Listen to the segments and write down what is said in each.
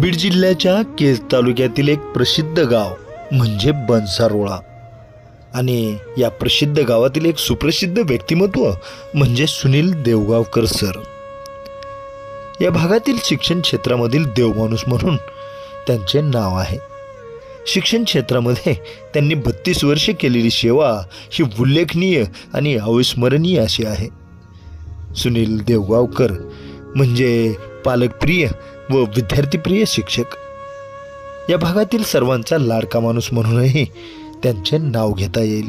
बीड जिल्ह्याच्या केज तालुक्यातील एक प्रसिद्ध गाव म्हणजे बनसारोळा आणि या प्रसिद्ध गावातील एक सुप्रसिद्ध व्यक्तिमत्व म्हणजे सुनील देवगावकर सर। या भागातील शिक्षण क्षेत्रामधील देवमाणूस म्हणून त्यांचे नाव आहे। शिक्षण क्षेत्रामध्ये त्यांनी 32 वर्षे केलेली सेवा ही उल्लेखनीय आणि अविस्मरणीय अशी आहे। सुनील देवगावकर म्हणजे पालकप्रिय व विद्यार्थीप्रिय शिक्षक। या भागातील सर्वांचा लाडका माणूस म्हणूनही त्यांचे नाव घेता येईल।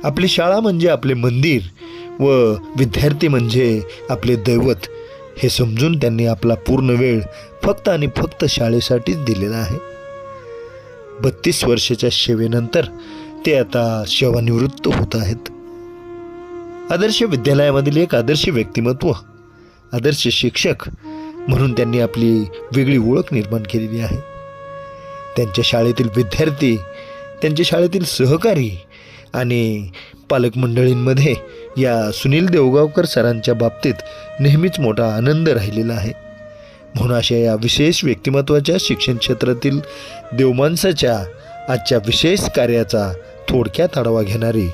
आपली शाळा म्हणजे आपले मंदिर व विद्यार्थी म्हणजे आपले दैवत हे समजून त्यांनी आपला पूर्ण वेळ फक्त आणि फक्त शाळेसाठीच दिलेला आहे। 32 वर्षाच्या सेवेनंतर ते आता सेवानिवृत्त होत आहेत। आदर्श विद्यालयामधील एक आदर्श व्यक्तिमत्व, आदर्श शिक्षक म्हणून त्यांनी आपली वेगळी ओळख निर्माण केलेली आहे। त्यांच्या शाळेतील विद्यार्थी, त्यांच्या शाळेतील सहकारी आणि पालक मंडळींमध्ये या सुनील देवगावकर सरांच्या बाबतीत नेहमीच मोठा आनंद राहिलेला आहे। म्हणून अशा या विशेष व्यक्तिमत्वाच्या शिक्षण क्षेत्रातील देवमाणसाच्या आजच्या विशेष कार्याचा थोडक्यात आढावा घेणारी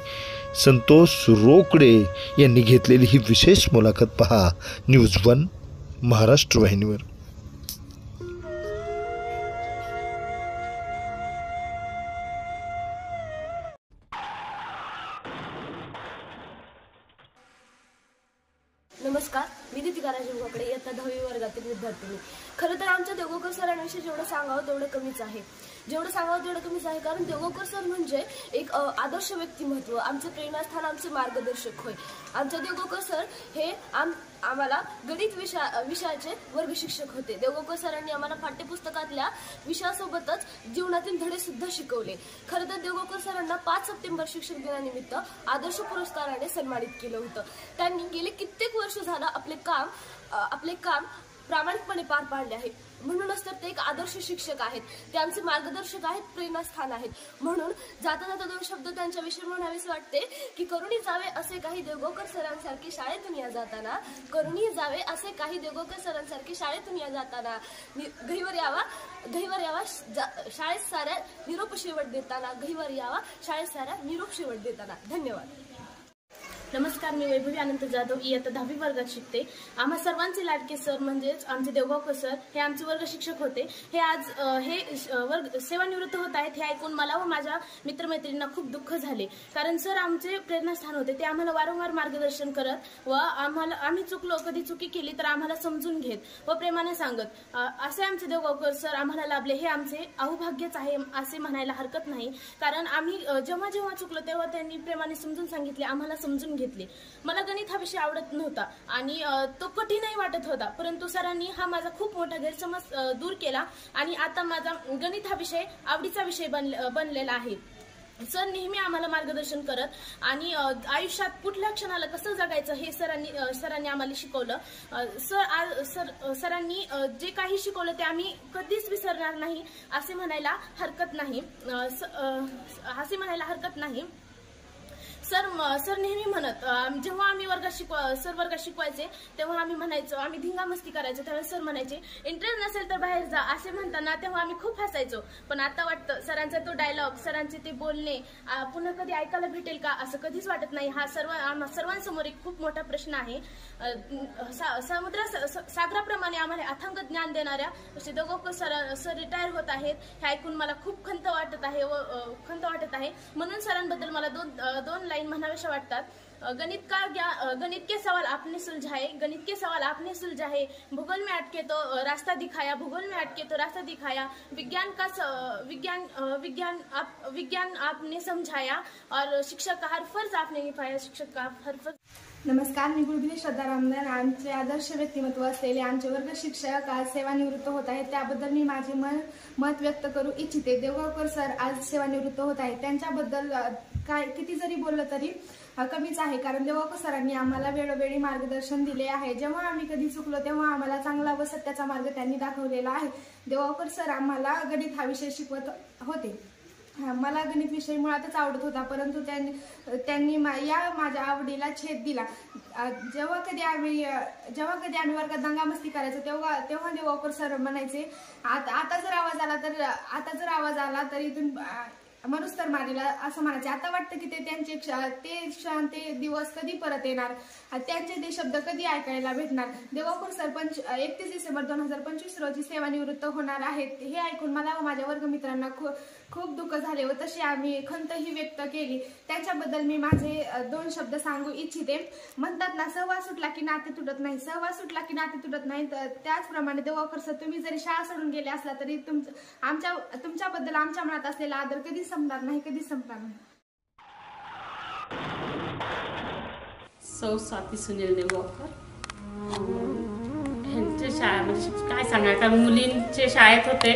संतोष रोकडे यांनी घेतलेली ही विशेष मुलाखत पहा न्यूज 1 महाराष्ट्र वाहिनीवर। नमस्कार, मी दीपिका राजूवाकडे इयत्ता 10वी वर्गातील विद्यार्थिनी। खरं तर आमच्या देवगावकर सरांविषयी जेवढं सांगावं तेवढं कमीच आहे। कारण देवगावकर सर म्हणजे एक आदर्श व्यक्तिमत्व, आमचे प्रेरणास्थान, आमचे मार्गदर्शक होय। आमचे देवगावकर सर हे आम्हाला गणित विषयाचे वर्ग शिक्षक होते। देवगावकर सरांनी आम्हाला पाठ्यपुस्तकातल्या विषयासोबतच जीवनातील धडे सुद्धा शिकवले। खरं तर देवगावकर सरांना 5 सप्टेंबर शिक्षक दिनानिमित्त आदर्श पुरस्काराने सन्मानित केलं होतं। त्यांनी गेले कित्येक वर्ष झालं आपले काम प्रामाणिकपणे पार पाडले आहे। म्हणूनच तर ते एक आदर्श शिक्षक आहेत, ते आमचे मार्गदर्शक आहेत, प्रेरणास्थान आहेत। म्हणून जाता जाता 2 शब्द त्यांच्याविषयी म्हणावेसे वाटते की करुणी जावे असे काही देवगावकर सरांसारखे शाळेतून या जाताना, करुणी जावे असे काही देवगावकर सरांसारखे शाळेतून या जाताना, घईवर यावा शाळेत साऱ्या निरोप शेवट देताना, घईवर यावा शाळेत साऱ्या निरोप शेवट देताना। धन्यवाद। नमस्कार, मी वैभवी अनंत जाधव इयत्ता 10वी वर्गात शिकते। आम्हा सर्वांचे लाडके सर म्हणजेच आमचे देवगावकर सर हे आमचे वर्ग शिक्षक होते। हे आज वर्ग सेवानिवृत्त होत आहेत हे ऐकून मला व माझ्या मित्रमैत्रिणींना खूप दुःख झाले। कारण सर आमचे प्रेरणास्थान होते, ते आम्हाला वारंवार मार्गदर्शन करत व आम्ही चुकलो, कधी चुकी केली तर आम्हाला समजून घेत व प्रेमाने सांगत। असे आमचे देवगावकर सर आम्हाला लाभले हे आमचे अहोभाग्यच आहे असे म्हणायला हरकत नाही। कारण आम्ही जेव्हा जेव्हा चुकलो तेव्हा त्यांनी प्रेमाने समजून सांगितले, आम्हाला समजून घेतले। मला गणित हा विषय आवडत नव्हता आणि तो कठीणही वाटत होता, परंतु सरांनी हा माझा खूप मोठा गैरसमज दूर केला आणि आता माझा गणित हा विषय आवडीचा विषय बनलेला आहे। सर नेहमी आम्हाला मार्गदर्शन करत आणि आयुष्यात कुठल्या क्षणाला कसं जगायचं हे सरांनी आम्हाला शिकवलं। सरांनी जे काही शिकवलं ते आम्ही कधीच विसरणार नाही असे म्हणायला हरकत नाही। सर नेहमी म्हणत, जेव्हा आम्ही वर्गात शिकवायचे तेव्हा आम्ही म्हणायचो, आम्ही धिंगामस्ती करायचो, त्यावेळेस सर म्हणायचे इंटरेस्ट नसेल तर बाहेर जा असे म्हणताना तेव्हा आम्ही खूप हसायचो। पण आता वाटतं सरांचा तो डायलॉग, सरांचे ते बोलणे पुन्हा कधी ऐकायला भेटेल का असं कधीच वाटत नाही। हा सर्वांसमोर एक खूप मोठा प्रश्न आहे। सागराप्रमाणे आम्हाला अथांग ज्ञान देणाऱ्या देवगावकर सर रिटायर होत आहेत हे ऐकून मला खूप खंत वाटत आहे। म्हणून सरांबद्दल मला दोन लाइन म्हणाव्याशा वाटतात। गणित के सवाल आपने सुलझाए, भूगोल में अटके तो रास्ता दिखाया, विज्ञान आपने समझाया और शिक्षक का हर फर्ज आपने निभाया, नमस्कार, मी गुरुगिरी श्रद्धा रामदान। आमचे आदर्श व्यक्तिमत्व असलेले आमचे वर्ग शिक्षक आज सेवानिवृत्त होत आहेत, त्याबद्दल मी माझे मत व्यक्त करू इच्छिते। देवगावकर सर आज सेवानिवृत्त होत आहेत, त्यांच्याबद्दल किती जरी बोललं तरी कमीच आहे। कारण देवगावकर सरांनी आम्हाला वेळोवेळी मार्गदर्शन दिले आहे। जेव्हा आम्ही कधी चुकलो तेव्हा आम्हाला चांगला व सत्याचा मार्ग त्यांनी दाखवलेला आहे। देवगावकर सर आम्हाला गणित हा विषय शिकवत होते। मला गणित विषय मुळातच आवडत होता, परंतु त्यांनी माझ्या आवडीला छेद दिला. जेव्हा कधी आम्ही वर्गात दंगामस्ती करायचो तेव्हा देवगावकर सर म्हणायचे, आता जर आवाज आला तर इथून मनुस तर मारीला, असं म्हणायचे. आता वाटतं की ते क्षण ते दिवस कधी परत येणार, त्यांचे ते शब्द कधी ऐकायला भेटणार. देवगावकर सरपंच 31 डिसेंबर 2025 रोजी सेवानिवृत्त होणार आहेत. हे ऐकून मला व माझ्या वर्गमित्रांना खूप दुःख झाले व तशी आम्ही खंतही व्यक्त केली. त्याच्याबद्दल मी माझे 2 शब्द सांगू इच्छिते. म्हणतात ना, सहवास सुटला की नाते तुटत नाही. सहवास सुटला की नाते तुटत नाही. त्याचप्रमाणे देवगावकर सर, तुम्ही जरी शाळा सोडून गेले असला तरी तुमच्याबद्दल आमच्या मनात असलेला आदर कधीच संपणार नाही. सौ स्वाती सुनील देवगावकर ह्यांच्या शाळा म्हणजे काय सांगायचं, कारण मुलींचे शाळेत होते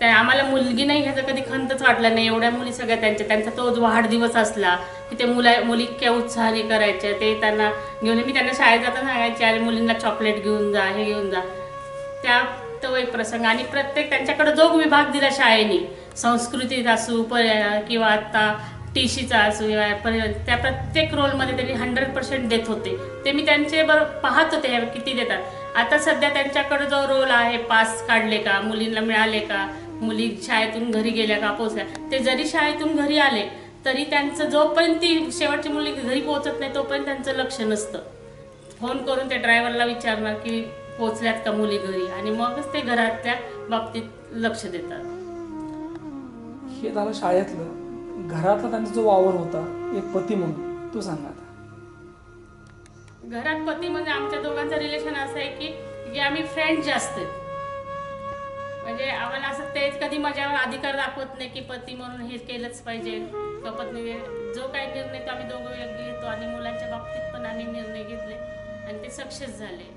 ते आम्हाला मुलगी नाही ह्याचा कधी खंतच वाटला नाही. एवढ्या मुली सगळ्या त्यांचा तो वाढदिवस असला की ते मुली इतक्या उत्साहाने करायच्या. ते त्यांना घेऊन मी त्यांना शाळेत जाताना सांगायचे, अरे मुलींना चॉकलेट घेऊन जा, हे घेऊन जा. तो एक प्रसंग. आणि प्रत्येक त्यांच्याकडे जो विभाग दिला शाळेने, संस्कृतीत असू किंवा आता टीशीचा असू, त्या प्रत्येक रोलमध्ये त्यांनी 100% देत होते. ते मी त्यांचे पाहत होते किती देतात. आता सध्या त्यांच्याकडे जो रोल आहे, पास काढले का, मुलींना मिळाले का, मुली शाळेतून घरी गेल्या का, पोहोचल्या, ते जरी शाळेतून घरी आले तरी त्यांचं जोपर्यंत ती शेवटची मुली घरी पोहोचत नाही तोपर्यंत त्यांचं लक्ष नसतं. फोन करून त्या ड्रायव्हरला विचारणार की पोहोचल्यात का मुली घरी, आणि मगच ते घरातल्या बाबतीत लक्ष देतात. हे झालं शाळेतलं. घरातला त्यांचा जो वावर होता एक पती म्हणून, तो सांगा आता. घरात पती म्हणजे आमच्या दोघांचं रिलेशन असं आहे की आम्ही फ्रेंड जास्त आहेत. म्हणजे आम्हाला असं तेच कधी माझ्यावर अधिकार दाखवत नाही की पती म्हणून हे केलंच पाहिजे किंवा पत्नी. जो काही निर्णय तो आम्ही दोघं योग्य घेतो, आणि मुलांच्या बाबतीत पण आम्ही निर्णय घेतले आणि ते सक्सेस झाले.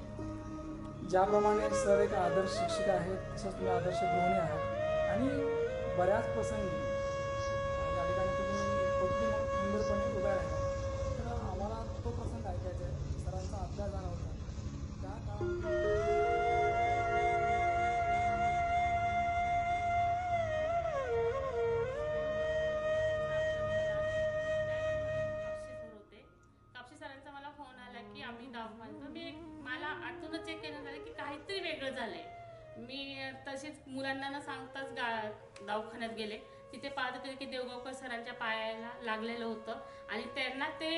ज्याप्रमाणे सर एक आदर्श शिक्षक आहेत, तसंच तुम्ही आदर्श गृहिणी आहात, आणि बऱ्याच प्रसंगी या ठिकाणी तुम्ही पत्नी म्हणून खंबीरपणे उभ्या राहिला. तर आम्हाला तो प्रसंग ऐकायचा आहे. सरांचा अभ्यास झाला होता त्या काळात. कापशी सरांचा मला फोन आला की आम्ही मला आतूनच एक केलं झालं की काहीतरी वेगळं झालंय. मी तसेच मुलांना न सांगताच दवाखान्यात गेले. तिथे पाहत होते की देवगावकर सरांच्या पायाला लागलेलं होतं, आणि त्यांना ते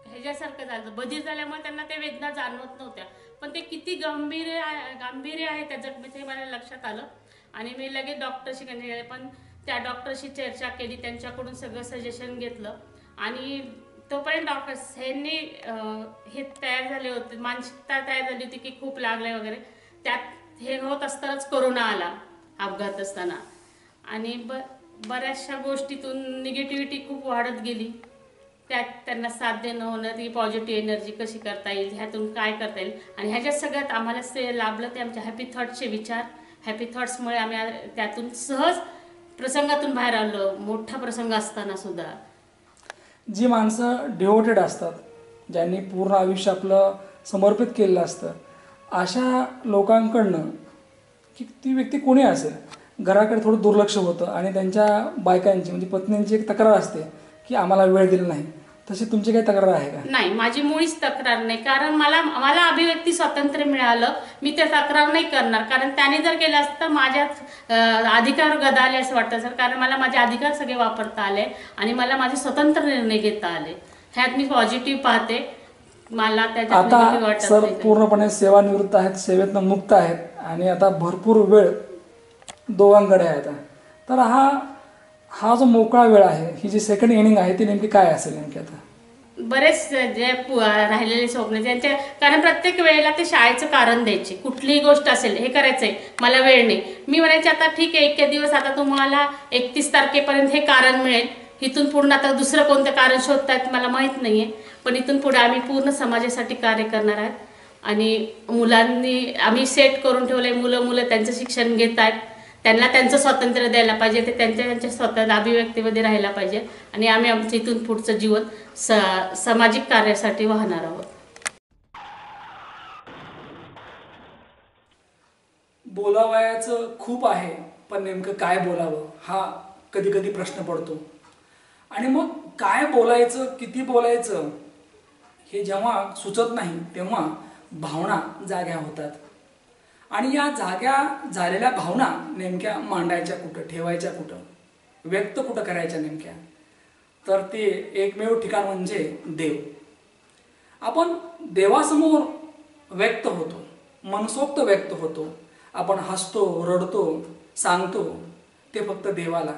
ह्याच्यासारखं झालं, बधीर झाल्यामुळे त्यांना ते वेदना जाणवत नव्हत्या. पण ते किती गांभीर्य आहे त्या जखमेचे मला लक्षात आलं, आणि मी लगेच डॉक्टरशी गेले. पण त्या डॉक्टरशी चर्चा केली, त्यांच्याकडून सगळं सजेशन घेतलं, आणि तोपर्यंत डॉक्टर्स ह्यांनी हे तयार झाले होते, मानसिकता तयार झाली होती की खूप लागलंय वगैरे. त्यात हे होत असतानाच कोरोना आला अपघात असताना, आणि बऱ्याचशा गोष्टीतून निगेटिव्हिटी खूप वाढत गेली. त्यात त्यांना साथ देणं होणं, ती पॉझिटिव्ह एनर्जी कशी करता येईल, ह्यातून काय करता येईल, आणि ह्याच्यात सगळ्यात आम्हाला ते लाभलं ते आमच्या हॅपी थॉट्सचे विचार. हॅपी थॉट्समुळे आम्ही त्यातून सहज प्रसंगातून बाहेर आलो, मोठा प्रसंग असताना सुद्धा. जी माणसं डिवोटेड असतात, ज्यांनी पूर्ण आयुष्य आपलं समर्पित केलेलं असतं, अशा लोकांकडनं की ती व्यक्ती कोणी असेल, घराकडे थोडं दुर्लक्ष होतं, आणि त्यांच्या बायकांची म्हणजे पत्नींची एक तक्रार असते की आम्हाला वेळ दिला नाही. तशी तुमची काही तक्रार आहे का? नाही, माझी मुळीच तक्रार नाही, कारण मला अभिव्यक्ती स्वातंत्र्य मिळालं. मी ते तक्रार नाही करणार, कारण त्याने जर केलं असतं त्यात अधिकार गदाले असं वाटतं सर. कारण मला माझे अधिकार सगळे वापरता आले, आणि मला माझे स्वतंत्र निर्णय घेता आले. ह्यात मी पॉझिटिव्ह पाहते. मला त्याच्यात आता सर पूर्णपणे सेवानिवृत्त आहेत, सेवेतनं मुक्त आहेत, आणि आता भरपूर वेळ दोघांकडे आहे. तर हा जो मोकळा वेळ आहे, ही जी सेकंड इनिंग आहे ती नेमकी काय असेल नेमकी? आता बरेच जे राहिलेले स्वप्न त्यांच्या, कारण प्रत्येक वेळेला ते शाळेचं कारण द्यायचे. कुठलीही गोष्ट असेल, हे करायचंय, मला वेळ नाही, मी म्हणायचे आता ठीक आहे, इतके दिवस आता तुम्हाला 31 तारखेपर्यंत हे कारण मिळेल. इथून पूर्ण आता दुसरं कोणतं कारण शोधतायत मला माहीत नाहीये, पण इथून पुढे आम्ही पूर्ण समाजासाठी कार्य करणार आहोत. आणि मुलांनी आम्ही सेट करून ठेवलंय, मुलं त्यांचं शिक्षण घेत आहेत, त्यांना त्यांचं स्वातंत्र्य द्यायला पाहिजे, ते त्यांच्या स्वतः अभिव्यक्तीमध्ये राहायला पाहिजे, आणि आम्ही आमचं इथून पुढचं जीवन सामाजिक कार्यासाठी वाहणार आहोत. बोलावयाचं खूप आहे, पण नेमकं काय बोलावं हा कधी कधी प्रश्न पडतो. आणि मग काय बोलायचं, किती बोलायचं हे जेव्हा सुचत नाही तेव्हा भावना जाग्या होतात. आणि या जाग्या झालेल्या भावना नेमक्या मांडायच्या कुठं, ठेवायच्या कुठं, व्यक्त कुठं करायच्या नेमक्या, तर ते एकमेव ठिकाण म्हणजे देव. आपण देवासमोर व्यक्त होतो, मनसोक्त व्यक्त होतो. आपण हसतो, रडतो, सांगतो ते फक्त देवाला.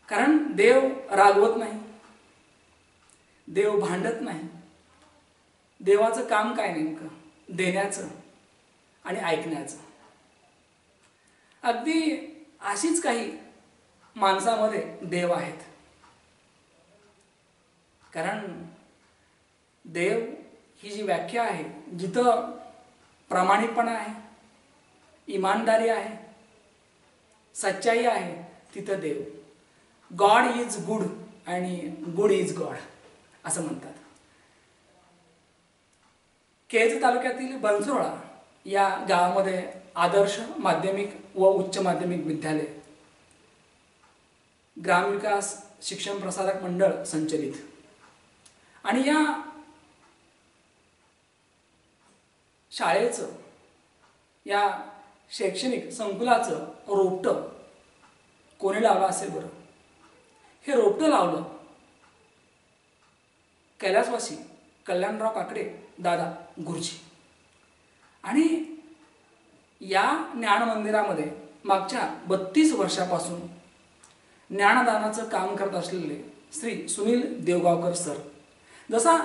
कारण देव रागवत नाही, देव भांडत नाही. देवाचं काम काय नेमकं? देण्याचं आणि ऐकण्याचं. अगदी अशीच काही माणसामध्ये देव आहेत. कारण देव ही जी व्याख्या आहे, जिथं प्रामाणिकपणा आहे, इमानदारी आहे, सच्चाई आहे, तिथं देव. गॉड इज गुड आणि गुड इज गॉड असं म्हणतात. केज तालुक्यातील बनसरोळा या गावामध्ये आदर्श माध्यमिक व उच्च माध्यमिक विद्यालय, ग्रामविकास शिक्षण प्रसारक मंडळ संचलित, आणि या शाळेचं, या शैक्षणिक संकुलाचं रोपटं कोणी लावलं असेल बरं? हे रोपटं लावलं कैलासवासी कल्याणराव काकडे दादा गुरुजी. आणि या ज्ञान मंदिरामध्ये मागच्या 32 वर्षापासून ज्ञानदानाचं काम करत असलेले श्री सुनील देवगावकर सर. जसा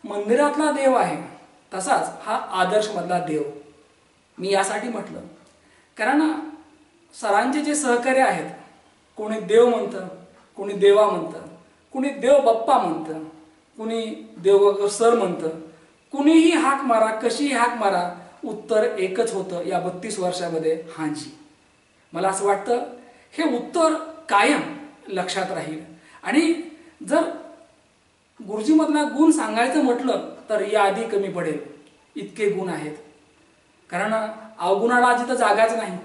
मंदिरातला देव आहे तसाच हा आदर्शमधला देव. मी यासाठी म्हटलं कारण सरांचे जे सहकारी आहेत, कोणी देव म्हणतं, कोणी देवा म्हणतं, कोणी देव बाप्पा म्हणतं, कोणी देवगावकर सर म्हणतं. कुणीही हाक मारा, कशीही हाक मारा, उत्तर एकच होतं या 32 वर्षामध्ये, हाजी. मला असं वाटतं हे उत्तर कायम लक्षात राहील. आणि जर गुरुजीमधला गुण सांगायचं म्हटलं तर यादी कमी पडेल, इतके गुण आहेत. कारण अवगुणाला जिथं जागाच नाही,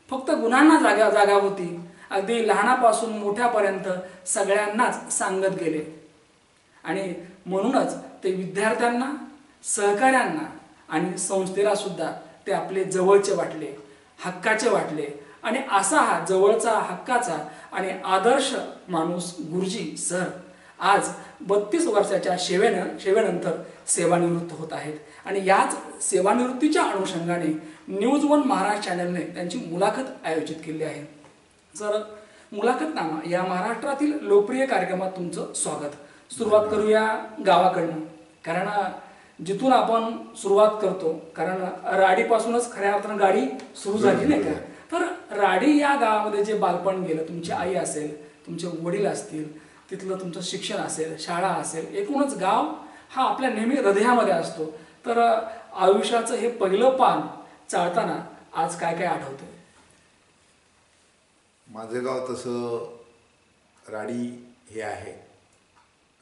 फक्त गुणांना जागा होती. अगदी लहानापासून मोठ्यापर्यंत सगळ्यांनाच सांगत गेले. आणि म्हणूनच ते विद्यार्थ्यांना, सहकाऱ्यांना आणि संस्थेला सुद्धा ते आपले जवळचे वाटले, हक्काचे वाटले. आणि असा हा जवळचा, हक्काचा आणि आदर्श माणूस गुरुजी सर आज 32 वर्षाच्या सेवेनंतर सेवानिवृत्त होत आहेत. आणि याच सेवानिवृत्तीच्या अनुषंगाने न्यूज वन महाराष्ट्र चॅनलने त्यांची मुलाखत आयोजित केली आहे. सर, मुलाखतनामा या महाराष्ट्रातील लोकप्रिय कार्यक्रमात तुमचं स्वागत. सुरुवात करूया गावाकडनं, कारण जिथून आपण सुरुवात करतो, कारण राडीपासूनच खऱ्या अर्थानं गाडी सुरू झाली नाही का. तर राडी या गावामध्ये जे बालपण गेलं, तुमची आई असेल, तुमचे वडील असतील, तिथलं तुमचं शिक्षण असेल, शाळा असेल, एकूणच गाव हा आपल्या नेहमी हृदयामध्ये असतो. तर आयुष्याचं हे पहिलं पान चालताना आज काय काय आठवतं? माझं गाव तसं राडी हे आहे.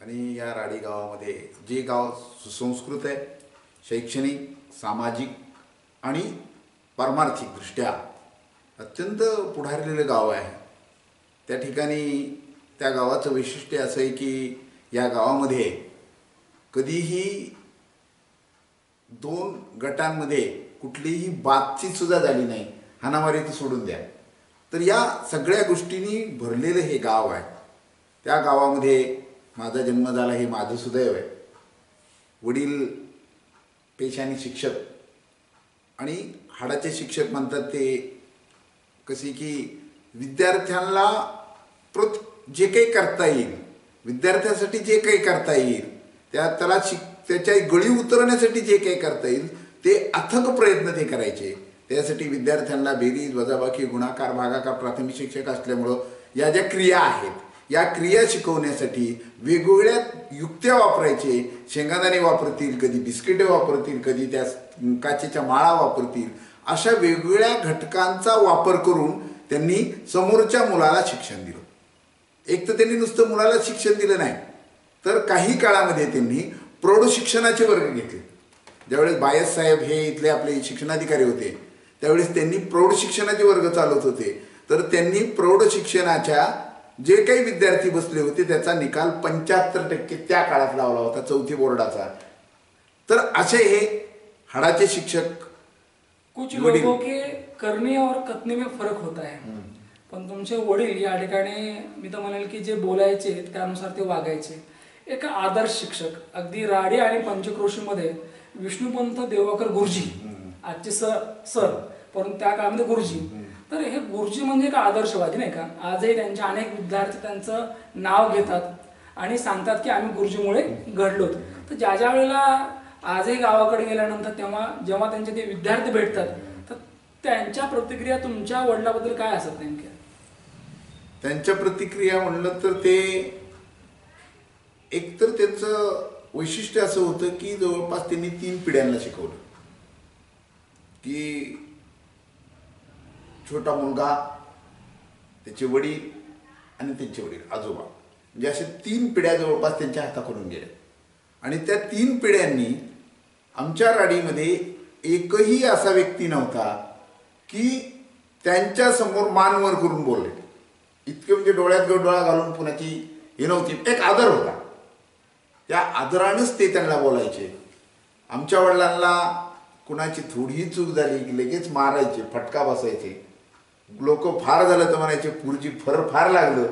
आणि या राडी गावामध्ये जे गाव सुसंस्कृत आहे, शैक्षणिक, सामाजिक आणि पारमार्थिकदृष्ट्या अत्यंत पुढारलेलं गाव आहे. त्या ठिकाणी त्या गावाचं वैशिष्ट्य असं आहे की या गावामध्ये कधीही 2 गटांमध्ये कुठलीही बातचीत सुद्धा झाली नाही, हाणामारी तर सोडून द्या. तर या सगळ्या गोष्टींनी भरलेलं हे गाव आहे. त्या गावामध्ये माझा जन्म झाला हे माझं सुदैव आहे. वडील पेशाने शिक्षक आणि हाडाचे शिक्षक म्हणतात ते कसे की विद्यार्थ्यांना जे काही करता येईल, विद्यार्थ्यासाठी जे काही करता येईल, त्याला त्याच्या गळी उतरवण्यासाठी जे काही करता येईल ते अथक प्रयत्न ते करायचे. त्यासाठी विद्यार्थ्यांना बेरीज, वजाबाकी, गुणाकार, भागाकार प्राथमिक शिक्षक असल्यामुळं या ज्या क्रिया आहेत, या क्रिया शिकवण्यासाठी वेगवेगळ्या युक्त्या वापरायचे. शेंगादाणे वापरतील, कधी बिस्किटे वापरतील, कधी त्या काचेच्या माळा वापरतील. अशा वेगवेगळ्या घटकांचा वापर करून त्यांनी समोरच्या मुलाला शिक्षण दिलं. एक तर त्यांनी नुसतं मुलाला शिक्षण दिलं नाही, तर काही काळामध्ये त्यांनी प्रौढ शिक्षणाचे वर्ग घेतले. ज्यावेळेस बायस साहेब हे इथले आपले शिक्षणाधिकारी होते, त्यावेळेस त्यांनी प्रौढ शिक्षणाचे वर्ग चालवत होते. तर त्यांनी प्रौढ शिक्षणाच्या जे काही विद्यार्थी बसले होते त्याचा निकाल 75% त्या काळात लावला होता, 4थी बोर्डाचा. तर असे हे हाडाचे शिक्षक. कुछ लोगों के करने और कथने में फरक होता है, पण तुमचे वडील या ठिकाणी मी तर म्हणेल की जे बोलायचे त्यानुसार ते वागायचे. एक आदर्श शिक्षक. अगदी राडी आणि पंचक्रोशीमध्ये विष्णुपंत देवकर गुरुजी, आजचे सर परंतु त्या काळामध्ये गुरुजी. तर हे गुरुजी म्हणजे एक आदर्शवादी नाही का. आजही त्यांचे अनेक विद्यार्थी त्यांचं नाव घेतात आणि सांगतात की आम्ही गुरुजीमुळे घडलोत. तर ज्या ज्या वेळेला आजही गावाकडे गेल्यानंतर जेव्हा त्यांचे ते विद्यार्थी भेटतात तर त्यांच्या प्रतिक्रिया तुमच्या वडिलांबद्दल काय असतात नेमक्या? त्यांच्या प्रतिक्रिया म्हणलं तर ते एकतर त्यांचं वैशिष्ट्य असं होतं की जवळपास त्यांनी 3 पिढ्यांना शिकवलं. की छोटा मुलगा, त्याचे वडील आणि त्यांचे वडील आजोबा, म्हणजे असे 3 पिढ्या जवळपास त्यांच्या हाताकडून गेल्या. आणि त्या 3 पिढ्यांनी आमच्या राडीमध्ये एकही असा व्यक्ती नव्हता की त्यांच्या समोर मान वर करून बोलले. इतके म्हणजे डोळ्यात डोळा घालून पुण्याची हे नव्हती. एक आदर होता, त्या आदरानेच ते त्यांना बोलायचे. आमच्या वडिलांना कुणाची थोडीही चूक झाली की लगेच मारायचे, फटका बसायचे. लोक फार झालं तर म्हणायचे पुरजी फार लागलं,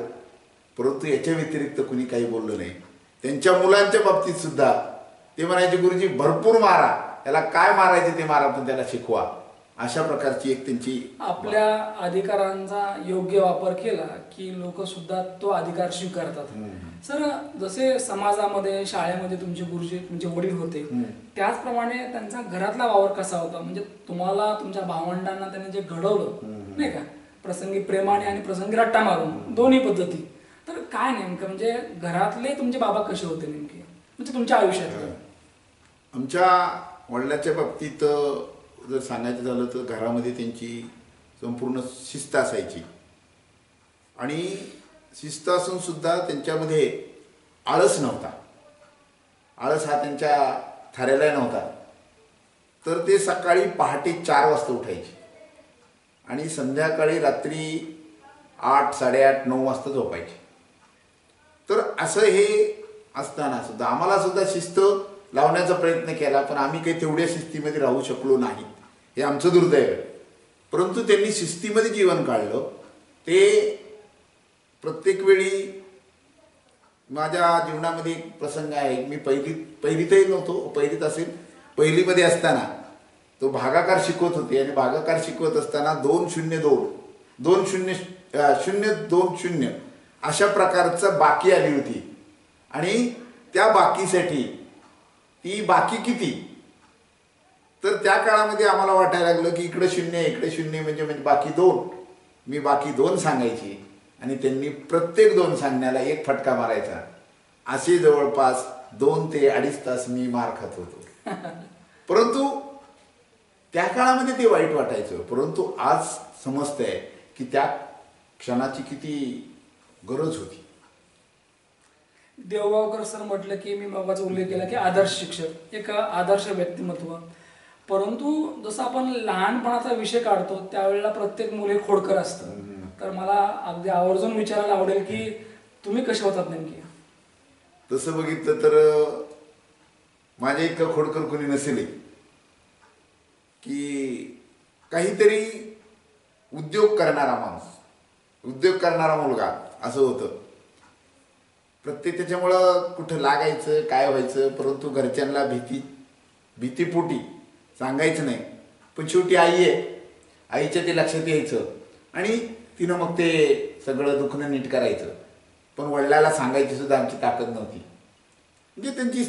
परंतु याच्या व्यतिरिक्त कुणी काही बोललं नाही. त्यांच्या मुलांच्या बाबतीत सुद्धा ते म्हणायचे गुरुजी भरपूर मारा, त्याला काय मारायचे ते मारा, पण त्याला शिकवा. अशा प्रकारची एक त्यांची. आपल्या अधिकारांचा योग्य वापर केला की लोक सुद्धा तो अधिकार स्वीकारतात. सर, जसे समाजामध्ये शाळेमध्ये तुमचे गुरुजी तुमचे वडील होते त्याचप्रमाणे त्यांचा घरातला वावर कसा होता? म्हणजे तुम्हाला तुमच्या भावंडांना त्यांनी जे घडवलं नाही का, प्रसंगी प्रेमाने आणि प्रसंगी रट्टा मारून, दोन्ही पद्धती. तर काय नेमकं म्हणजे घरातले तुमचे बाबा कसे होते नेमके, म्हणजे तुमच्या आयुष्यात? आमच्या वडिलांच्या बाबतीत जर सांगायचं झालं तर घरामध्ये त्यांची संपूर्ण शिस्त असायची. आणि शिस्त असून सुद्धा त्यांच्यामध्ये आळस नव्हता. आळस हा त्यांच्या थाऱ्याला नव्हता. तर ते सकाळी पहाटे 4 वाजता उठायचे आणि संध्याकाळी रात्री 8, 8:30, 9 वाजता झोपायचे. तर असं हे असताना सुद्धा आम्हाला सुद्धा शिस्त लावण्याचा प्रयत्न केला, पण आम्ही काही तेवढ्या शिस्तीमध्ये राहू शकलो नाही, हे आमचं दुर्दैव आहे. परंतु त्यांनी शिस्तीमध्ये जीवन काढलं. ते प्रत्येक वेळी माझ्या जीवनामध्ये एक प्रसंग आहे. मी पहिलीतही नव्हतो, पहिलीत असेल, पहिलीमध्ये असताना तो भागाकार शिकवत होते आणि भागाकार शिकवत असताना 202 2-0 अशा प्रकारचं बाकी आली होती. आणि त्या बाकीसाठी ती बाकी किती, तर त्या काळामध्ये आम्हाला वाटायला लागलं की इकडे 0 इकडे 0 म्हणजे बाकी 2. मी बाकी 2 सांगायची आणि त्यांनी प्रत्येक 2 सांगण्याला 1 फटका मारायचा. असे जवळपास 2 ते 2.5 तास मी मार खात होतो. परंतु त्या काळामध्ये ते वाईट वाटायचं. परंतु आज समजतंय की त्या क्षणाची किती गरज होती. देवगावकर सर म्हटलं की मी मगाचा उल्लेख केला की आदर्श शिक्षक, एक आदर्श व्यक्तिमत्व. परंतु जसं आपण लहानपणाचा विषय काढतो त्यावेळेला प्रत्येक मुले खोडकर असतं. तर मला अगदी आवर्जून विचारायला आवडेल की तुम्ही कसे होतात नेमके? तसं बघितलं तर माझ्या इतकं खोडकर कोणी नसेल. की काहीतरी उद्योग करणारा माणूस, उद्योग करणारा मुलगा असं होतं. प्रत्येक त्याच्यामुळं कुठं लागायचं काय व्हायचं, परंतु घरच्यांना भीतीपोटी सांगायचं नाही. पण शेवटी आई आहे, आईच्या ते लक्षात यायचं आणि तिनं मग ते सगळं दुखणं नीट करायचं. पण वडिलाला सांगायची सुद्धा आमची ताकद नव्हती. म्हणजे त्यांची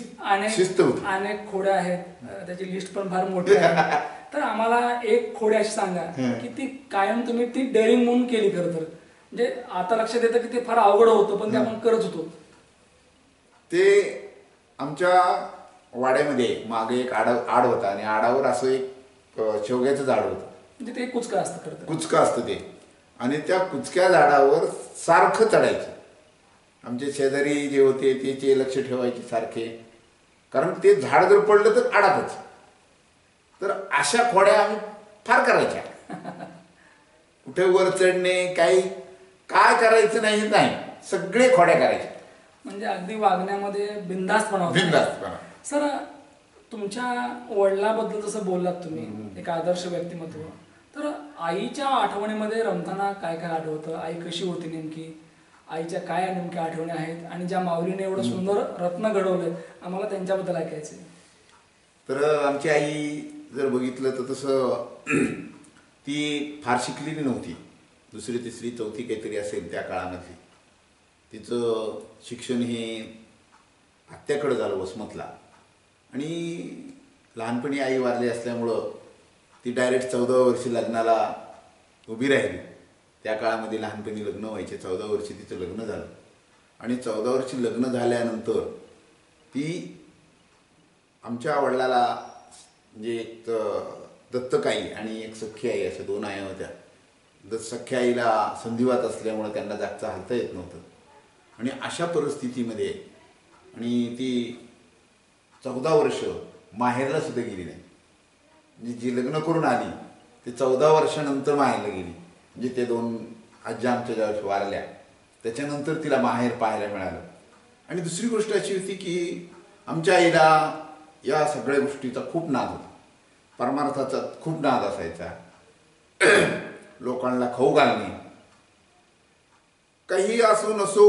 शिस्त होती. अनेक खोड्या आहेत, त्याची लिस्ट पण फार मोठी आहे. तर आम्हाला एक खोडी अशी सांगा की ती कायम तुम्ही ती डेअरिंग म्हणून केली. खरं तर म्हणजे आता लक्षात येतं की ते फार अवघड होतं, पण ते आपण करत होतो. ते आमच्या वाड्यामध्ये मागे एक आड होता आणि आडावर असं एक शेवग्याचं झाड होतं. म्हणजे ते कुचका असतं, खरं तर कुचका असतं ते. आणि त्या कुचक्या झाडावर सारखं चढायचं. आमचे शेजारी जे होते त्याचे लक्ष ठेवायचे सारखे, कारण ते झाड जर पडलं तर आडातच. तर अशा खोड्या आम्ही फार करायच्या. कुठे वर चढणे, काही काय करायचं नाही नाही, सगळे खोड्या करायचे. म्हणजे अगदी वागण्यामध्ये बिनधास्तपणा होता. बिनधास्तपणा. सर, तुमच्या वडिलाबद्दल जसं बोललात तुम्ही, एक आदर्श व्यक्तिमत्व, तर आईच्या आठवणीमध्ये रमताना काय काय आठवतं? आई कशी होती नेमकी? आईच्या काय नेमक्या आठवणी आहेत? आणि ज्या माऊलीने एवढं सुंदर रत्न घडवलंय, आम्हाला त्यांच्याबद्दल ऐकायचंय. तर आमची आई जर बघितलं तर तसं ती फार शिकलेली नव्हती. 2री 3री 4थी काहीतरी असेल त्या काळामध्ये. तिचं शिक्षण हे आत्याकडं झालं वसमतला. आणि लहानपणी आई वारली असल्यामुळं ती डायरेक्ट 14 वर्षी लग्नाला उभी राहिली. त्या काळामध्ये लहानपणी लग्न व्हायचे. 14 वर्षी तिचं लग्न झालं. आणि 14 वर्षी लग्न झाल्यानंतर ती आमच्या वडिलाला म्हणजे एक दत्तक आई आणि एक सख्खी आई अशा 2 आया होत्या. सख्ख्या आईला संधिवात असल्यामुळं त्यांना जागचं हालता येत नव्हतं. आणि अशा परिस्थितीमध्ये आणि ती 14 वर्ष माहेरला सुद्धा गेली नाही. म्हणजे जी लग्न करून आली ते 14 वर्षानंतर माहेरला गेली. म्हणजे ते 2 आज्या आमच्या ज्यावेळेस वारल्या त्याच्यानंतर तिला माहेर पाहायला मिळालं. आणि दुसरी गोष्ट अशी होती की आमच्या आईला या सगळ्या गोष्टीचा खूप नाद होता. परमार्थाचा खूप नाद असायचा. लोकांना खाऊ घालणे, काही असो नसो,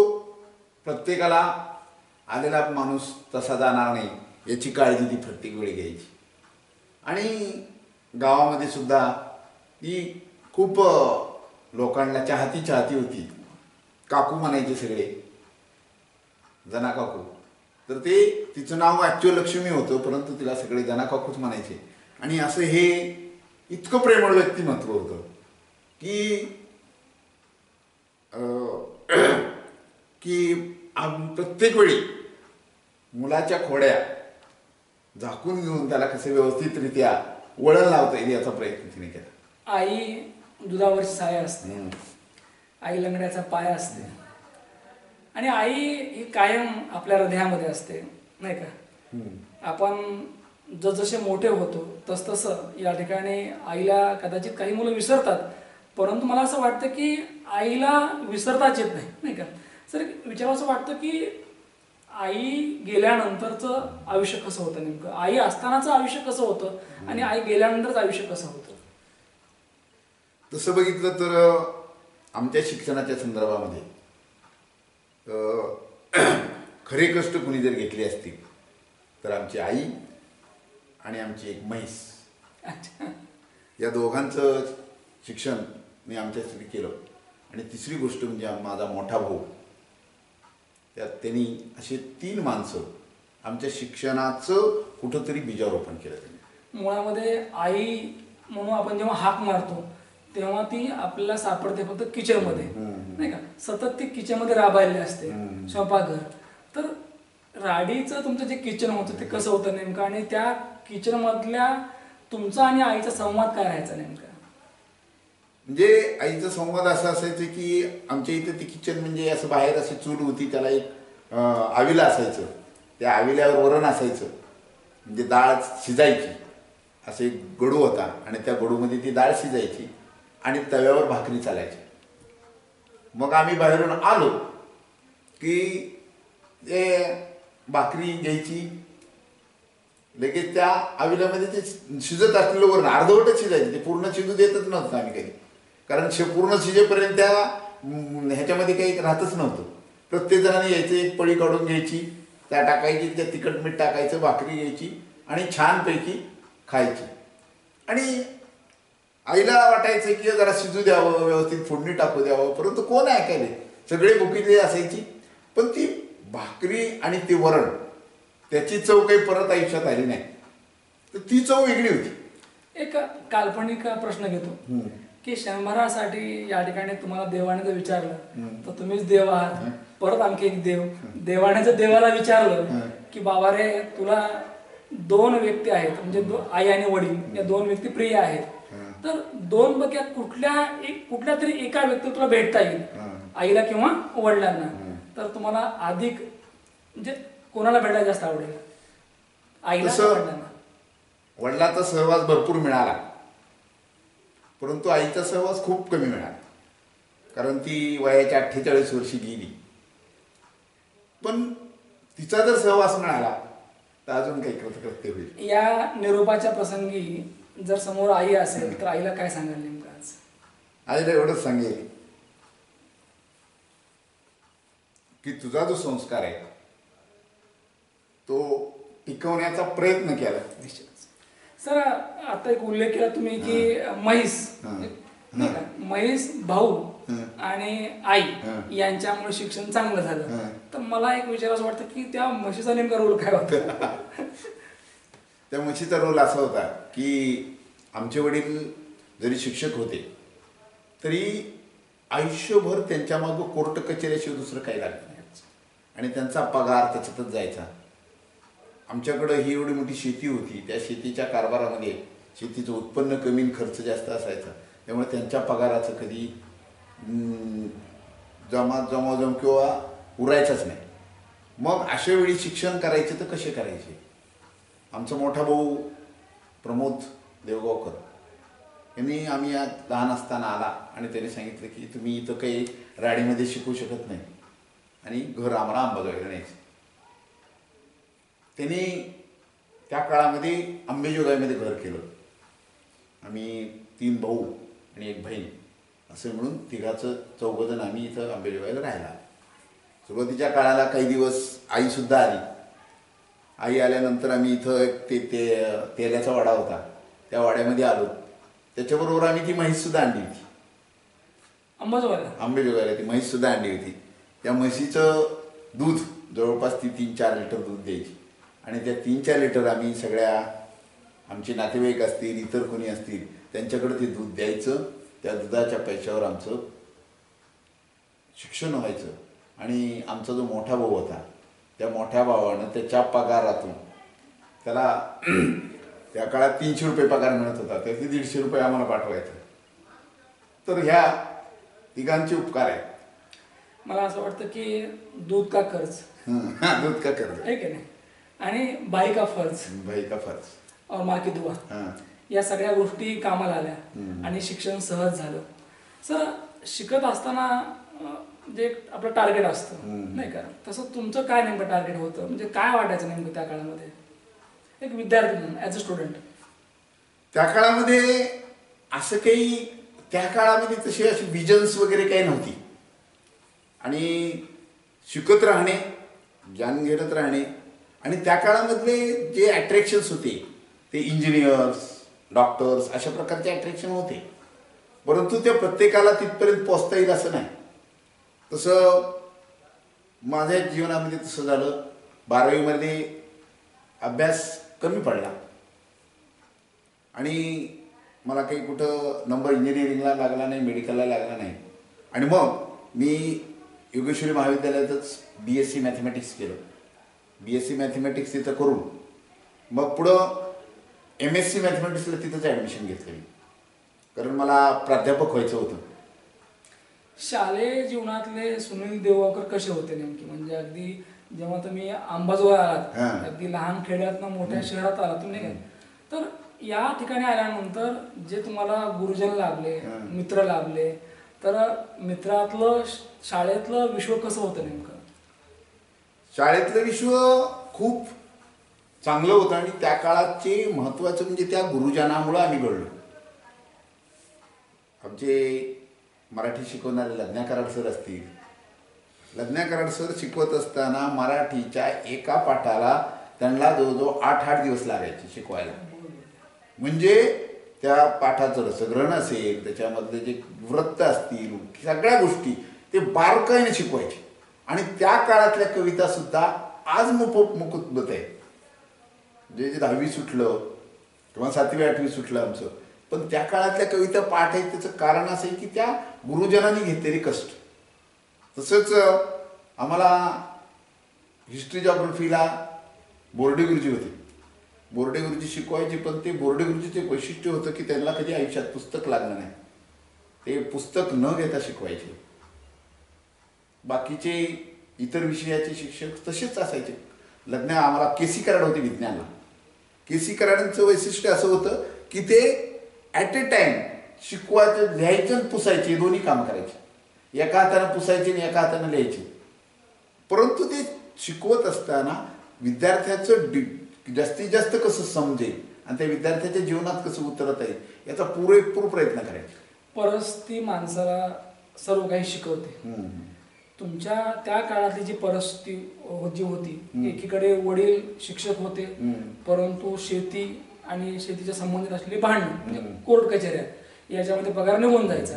प्रत्येकाला आलेला माणूस तसा जाणार नाही याची काळजी ती प्रत्येक वेळी घ्यायची. आणि गावामध्ये सुद्धा ती खूप लोकांना चाहती होती. काकू म्हणायचे सगळे, जना काकू. तर ते तिचं नाव ॲक्च्युअल लक्ष्मी होतं, परंतु तिला सगळे जना काकूच म्हणायचे. आणि असं हे इतकं प्रेमळ व्यक्तिमत्व होतं की प्रत्येक वेळी मुलाच्या खोड्या झाकून घेऊन त्याला कसं व्यवस्थितरित्या वळण लावता येईल याचा प्रयत्न तिने केला. आई दुधावरची साया असते, आई लंगड्याचा पाय असते, आणि आई ही कायम आपल्या हृदयामध्ये असते, नाही का? आपण जसजसे मोठे होतो तसतसं या ठिकाणी आईला कदाचित काही मुलं विसरतात, परंतु मला असं वाटतं की आईला विसरताच येत नाही, नाही का? सर, विचारावं असं वाटतं की आई गेल्यानंतरचं आयुष्य कसं होतं नेमकं? आई असतानाचं आयुष्य कसं होतं आणि आई गेल्यानंतरचं आयुष्य कसं होतं? तसं बघितलं तर आमच्या शिक्षणाच्या संदर्भामध्ये खरे कष्ट कुणी जर घेतले असतील तर आमची आई आणि आमची एक म्हैस, या दोघांचं शिक्षण मी आमच्यासाठी केलं. आणि तिसरी गोष्ट म्हणजे माझा मोठा भाऊ, त्यात त्यांनी असे 3 माणसं आमच्या शिक्षणाचं कुठंतरी बीजारोपण केलं. त्यांनी मुळामध्ये आई म्हणून आपण जेव्हा हाक मारतो तेव्हा ती आपल्याला सापडते फक्त किचनमध्ये, नाही का? सतत ती किचनमध्ये राबायला असते, स्वयंपाकघर. तर राडीचं तुमचं जे किचन होतं ते कसं होतं नेमकं, आणि त्या किचन मधल्या तुमचा आणि आईचा संवाद काय राहायचा नेमका? म्हणजे आईचा संवाद असा असायचा की आमच्या इथं ती किचन म्हणजे असं बाहेर अशी चूल होती, त्याला एक आविला असायचं, त्या आविल्यावर वरण असायचं, म्हणजे डाळ शिजायची. असे एक गडू होता आणि त्या गडूमध्ये ती डाळ शिजायची आणि तव्यावर भाकरी चालायची. मग आम्ही बाहेरून आलो की ते भाकरी घ्यायची, लगेच त्या आविल्यामध्ये ते शिजत असलेलं वरण अर्धवटच शिजायचं, ते पूर्ण शिजू देतच नव्हतं आम्ही कधी, कारण पूर्ण शिजेपर्यंत त्या ह्याच्यामध्ये काही राहतच नव्हतं. प्रत्येक जणांनी यायचं, एक पळी काढून घ्यायची, त्या टाकायची, त्या तिखट मीठ टाकायचं, भाकरी घ्यायची आणि छानपैकी खायची. आणि आईला वाटायचं की जरा शिजू द्यावं, व्यवस्थित फोडणी टाकू द्यावं, परंतु कोण ऐकायले, सगळे भुकीले असायची. पण ती भाकरी आणि ते वरण त्याची चव काही परत आयुष्यात आली नाही, तर ती चव वेगळी होती. एक काल्पनिक प्रश्न घेतो की शंभरासाठी या ठिकाणी तुम्हाला देवाने जर विचारलं तर तुम्हीच देव आहात, परत आणखी एक देव, देवाने जर देवाला विचारलं की बाबा रे तुला 2 व्यक्ती आहेत, म्हणजे आई आणि वडील या 2 व्यक्ती प्रिय आहेत, तर 2 पैकी कुठल्या तरी एका व्यक्ती तुला भेटता येईल, आईला किंवा वडिलांना, तर तुम्हाला अधिक म्हणजे कोणाला भेटायला जास्त आवडेल, आईला किंवा वडिलांना? वडिलांचा सहवास भरपूर मिळाला, परंतु आईचा सहवास खूप कमी मिळाला, कारण ती वयाच्या 48 वर्षी गेली. पण तिचा जर सहवास मिळाला तर अजून काही कृत्य होईल. या निरोपाच्या प्रसंगी जर समोर आई असेल तर आईला काय सांगाल नेमकं आज? आईला एवढंच सांगेल की तुझा जो संस्कार आहे तो टिकवण्याचा प्रयत्न केला. निश्चितच. सर, आता एक उल्लेख केला तुम्ही की म्हैस, नाही का, म्हैस, भाऊ आणि आई यांच्यामुळे शिक्षण चांगलं झालं. तर मला एक विचारायचं वाटतं की त्या म्हशीचा नेमका रोल काय होता? त्या म्हशीचा रोल असा होता की आमचे वडील जरी शिक्षक होते तरी आयुष्यभर त्यांच्या मागं कोर्ट कचेऱ्याशिवाय दुसरं काही लागलं नाही आणि त्यांचा पगार त्याच्यातच जायचा. आमच्याकडं ही एवढी मोठी शेती होती, त्या शेतीच्या कारभारामध्ये शेतीचं उत्पन्न कमी खर्च जास्त असायचा, त्यामुळे त्यांच्या पगाराचं कधी जमाजम किंवा उरायचाच नाही. मग अशा वेळी शिक्षण करायचे तर कसे करायचे? आमचा मोठा भाऊ प्रमोद देवगावकर यांनी आम्ही या लहान असताना आला आणि त्यांनी सांगितलं की तुम्ही इथं काही राडीमध्ये शिकू शकत नाही आणि घर आम्हाला अंबाजोगाईला न्यायचं. त्यांनी त्या काळामध्ये अंबेजोगाईमध्ये घर केलं. आम्ही 3 भाऊ आणि 1 बहीण असं मिळून चौघजण आम्ही इथं अंबेजोगाईला राहायला. सुरुवातीच्या काळाला काही दिवस आईसुद्धा आली. आई आल्यानंतर आम्ही इथं तेल्याचा वाडा होता, त्या वाड्यामध्ये आलो. त्याच्याबरोबर आम्ही ती म्हैससुद्धा आणली होती अंबेजोगाईला. ती म्हैससुद्धा आणली होती. त्या म्हशीचं दूध जवळपास ती 3-4 लिटर दूध द्यायची आणि त्या 3-4 लिटर आम्ही सगळ्या आमचे नातेवाईक असतील, इतर कोणी असतील, त्यांच्याकडे ते दूध द्यायचं. त्या दुधाच्या पैशावर आमचं शिक्षण व्हायचं. आणि आमचा जो मोठा भाऊ होता त्या मोठ्या भावानं त्याच्या पगारातून त्याला त्या काळात 300 रुपये पगार मिळत होता, त्याचे 150 रुपये आम्हाला पाठवायचं. तर ह्या तिघांचे उपकार आहेत. मला असं वाटतं की दूध का कर्ज, दूध का कर्ज आहे की नाही, आणि बाई का फर्ज, भाई का फर्ज और माँ की दुआ, या सगळ्या गोष्टी कामाला आल्या आणि शिक्षण सहज झालं. सर, शिकत असताना जे आपलं टार्गेट असतं नाही का, तसं तुमचं काय नेमकं टार्गेट होतं? म्हणजे काय वाटायचं नेमकं त्या काळामध्ये एक विद्यार्थी म्हणून, ॲज अ स्टुडंट? त्या काळामध्ये असं काही, त्या काळामध्ये तशी अशी विजन्स वगैरे काही नव्हती आणि शिकत राहणे, ज्ञान घेत राहणे. आणि त्या काळामधले जे अट्रॅक्शन्स होते ते इंजिनियर्स, डॉक्टर्स अशा प्रकारचे अट्रॅक्शन होते, परंतु त्या प्रत्येकाला तिथपर्यंत पोचता येईल असं नाही. तसं माझ्या जीवनामध्ये तसं झालं. 12वीमध्ये अभ्यास कमी पडला आणि मला काही कुठं नंबर इंजिनिअरिंगला लागला नाही, मेडिकलला लागला नाही. आणि मग मी योगेश्वरी महाविद्यालयातच BSc मॅथमॅटिक्स केलं. BSc मॅथमॅटिक्स तिथं करून मग पुढं MSc मॅथमॅटिक्सला तिथंच ॲडमिशन घेतलं मी, कारण मला प्राध्यापक व्हायचं होतं. शालेय जीवनातले सुनील देवगावकर कसे होते नेमके? म्हणजे अगदी जेव्हा तुम्ही अंबाजोगाई आलात, अगदी लहान खेड्यातनं मोठ्या शहरात आलात तुम्ही, तर या ठिकाणी आल्यानंतर जे तुम्हाला गुरुजन लाभले, मित्र लाभले, तर मित्रातलं शाळेतलं विश्व कसं होतं नेमकं? शाळेतलं विश्व खूप चांगलं होतं आणि त्या काळाचे महत्त्वाचं म्हणजे त्या गुरुजनामुळं आम्ही घडलो. आमचे मराठी शिकवणारे लज्ञा कराड सर असतील, लज्ञा कराड सर शिकवत असताना मराठीच्या एका पाठाला त्यांना जवळजवळ 8 दिवस लागायचे शिकवायला. म्हणजे त्या पाठाचं रसग्रहण असेल, त्याच्यामधले जे वृत्त असतील, सगळ्या गोष्टी ते बारकाईने शिकवायचे. आणि त्या काळातल्या कवितासुद्धा आज मुकुटबत आहे. जे 10वी सुटलं किंवा 7वी 8वी सुटलं आमचं, पण त्या काळातल्या कविता पाठ आहेत. त्याचं कारण असं आहे की त्या गुरुजनांनी घेतलेले कष्ट. तसंच आम्हाला हिस्ट्री जॉग्रफीला बोर्डे गुरुजी होते. बोर्डे गुरुजी शिकवायचे, पण ते बोर्डे गुरुजीचे वैशिष्ट्य होतं की त्यांना कधी आयुष्यात पुस्तक लागलं नाही. ते पुस्तक न घेता शिकवायचे. बाकीचे इतर विषयाचे शिक्षक तसेच असायचे. लग्न आम्हाला KC कराड होते विज्ञानला. KC कराडांचं वैशिष्ट्य असं होतं की ते ॲट ए टाइम शिकवायचं, लिहायचं आणि पुसायचे, दोन्ही काम करायचे. एका हाताने पुसायचे आणि एका हाताने लिहायचे. परंतु ते शिकवत असताना विद्यार्थ्याचं जास्तीत जास्त कसं समजेल आणि त्या विद्यार्थ्याच्या जीवनात कसं उतरता येईल याचा पुरेपूर प्रयत्न करायचे. परिस्थिती माणसाला सर्व काही शिकवते. तुमच्या त्या काळातली जी परिस्थिती जी होती, एकीकडे वडील शिक्षक होते, परंतु शेती आणि शेतीच्या संबंधित असलेली भांडणं म्हणजे कोर्ट कचेऱ्या याच्यामध्ये पगार निघून जायचा,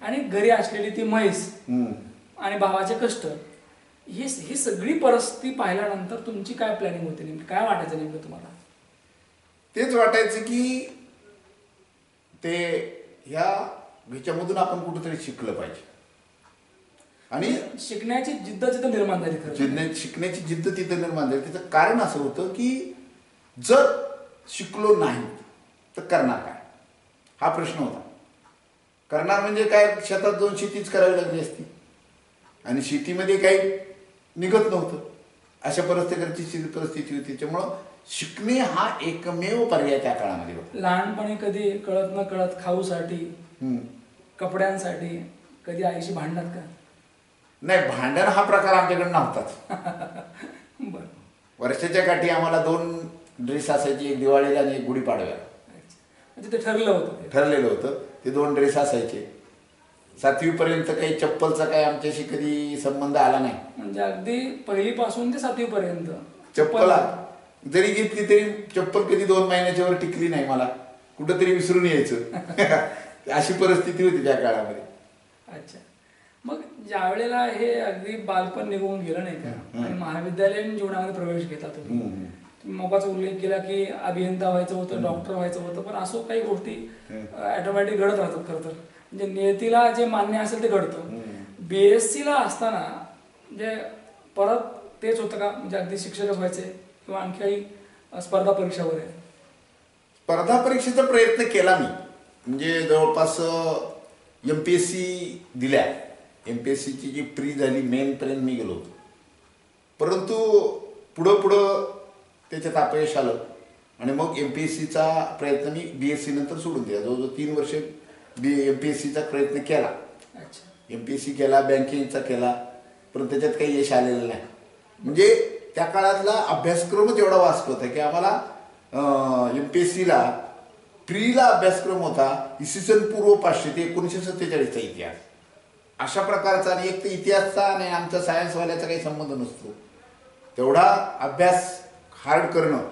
आणि घरी असलेली ती म्हैस आणि भावाचे कष्ट, ही सगळी परिस्थिती पाहिल्यानंतर तुमची काय प्लॅनिंग होती, नेमकी काय वाटायचं नेमकं तुम्हाला? तेच वाटायचं की ते ह्याच्यामधून आपण कुठेतरी शिकलं पाहिजे आणि शिकण्याची जिद्द तिथं निर्माण झाली. शिकण्याची जिद्द तिथं निर्माण झाली. त्याचं कारण असं होतं की जर शिकलो नाही तर करणार काय, हा प्रश्न होता. करणार म्हणजे काय, शेतात जाऊन शेतीच करावी लागली असती आणि शेतीमध्ये काही निघत नव्हतं, अशा परिस्थिती होती. त्याच्यामुळं शिकणे हा एकमेव पर्याय त्या काळामध्ये होता. लहानपणी कधी कळत न कळत खाऊसाठी, कपड्यांसाठी कधी आईशी भांडणात का? नाही, भांडण हा प्रकार आमच्याकडे नव्हताच. बरं. वर्षाच्या काठी आम्हाला 2 ड्रेस असायचे, एक दिवाळीला आणि एक गुढीपाडव्याला. म्हणजे ते ठरलेलं होतं. ते 2 ड्रेस असायचे. 7वी पर्यंत काही चप्पलचा काही आमच्याशी कधी संबंध आला नाही. म्हणजे अगदी पहिलीपासून ते 7वी पर्यंत चप्पल जरी घेतली तरी चप्पल कधी 2 महिन्याच्या वर टिकली नाही. मला कुठंतरी विसरून यायचं अशी परिस्थिती होती त्या काळामध्ये. अच्छा. मग ज्या वेळेला हे अगदी बालपण निघून गेलं नाही का, आणि महाविद्यालयीन जीवनामध्ये प्रवेश घेतला तुम्ही मोबाचा उल्लेख केला की अभियंता व्हायचं होतं, डॉक्टर व्हायचं होतं, पण असं काही गोष्टी ऑटोमॅटिक घडत राहतात. खरं तर म्हणजे नियतीला जे मान्य असेल ते घडतं. BSc ला असताना म्हणजे परत तेच होतं का, म्हणजे अगदी शिक्षकच व्हायचे किंवा आणखी काही स्पर्धा परीक्षावर आहे? स्पर्धा परीक्षेचा प्रयत्न केला मी, म्हणजे जवळपास MPSC दिल्या. MPSCची जी प्री झाली मेनपर्यंत मी गेलो होतो, परंतु पुढं त्याच्यात अपयश आलं आणि मग MPSCचा प्रयत्न मी BSc नंतर सोडून दिला. जवळजवळ 3 वर्ष MPSCचा प्रयत्न केला. MPSC केला, बँकिंगचा केला, पण त्याच्यात काही यश आलेलं नाही. म्हणजे त्या काळातला अभ्यासक्रमच एवढा वास्ट होता की आम्हाला MPSCला प्रीला अभ्यासक्रम होता इसवी पूर्व 500 ते 1947चा इतिहास, अशा प्रकारचा. आणि एक तर इतिहासचा आणि आमचा सायन्सवाल्याचा काही संबंध नसतो. तेवढा अभ्यास हार्ड करणं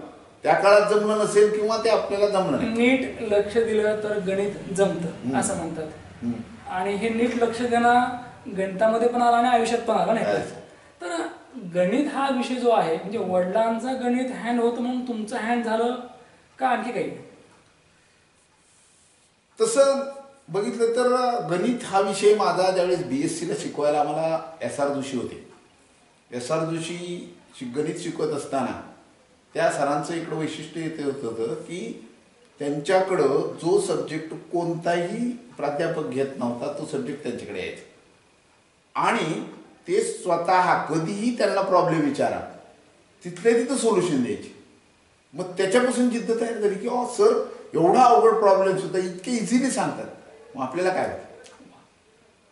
त्या काळात जमलं नसेल किंवा ते आपल्याला जमलं नाही. नीट लक्ष दिलं तर गणित जमतं असं म्हणतात, आणि हे नीट लक्ष देणं गणितामध्ये पण आला आणि आयुष्यात पण आला नाही. तर गणित हा विषय जो आहे, म्हणजे वडिलांचा गणित हँड होतं म्हणून तुमचं हँड झालं का आणखी काही? तसं बघितलं तर गणित हा विषय माझा ज्यावेळेस BScला शिकवायला आम्हाला SR जोशी होते. SR जोशी गणित शिकवत असताना त्या सरांचं इकडं वैशिष्ट्य येते होतं की त्यांच्याकडं जो सब्जेक्ट कोणताही प्राध्यापक घेत नव्हता तो सब्जेक्ट त्यांच्याकडे यायचा आणि ते स्वतः कधीही त्यांना प्रॉब्लेम विचारा तिथल्या तिथं सोल्युशन द्यायचे. मग त्याच्यापासून जिद्द तयार झाली की सर एवढा अवघड प्रॉब्लेम सुद्धा इतके इझिली सांगतात, मग आपल्याला काय होतं.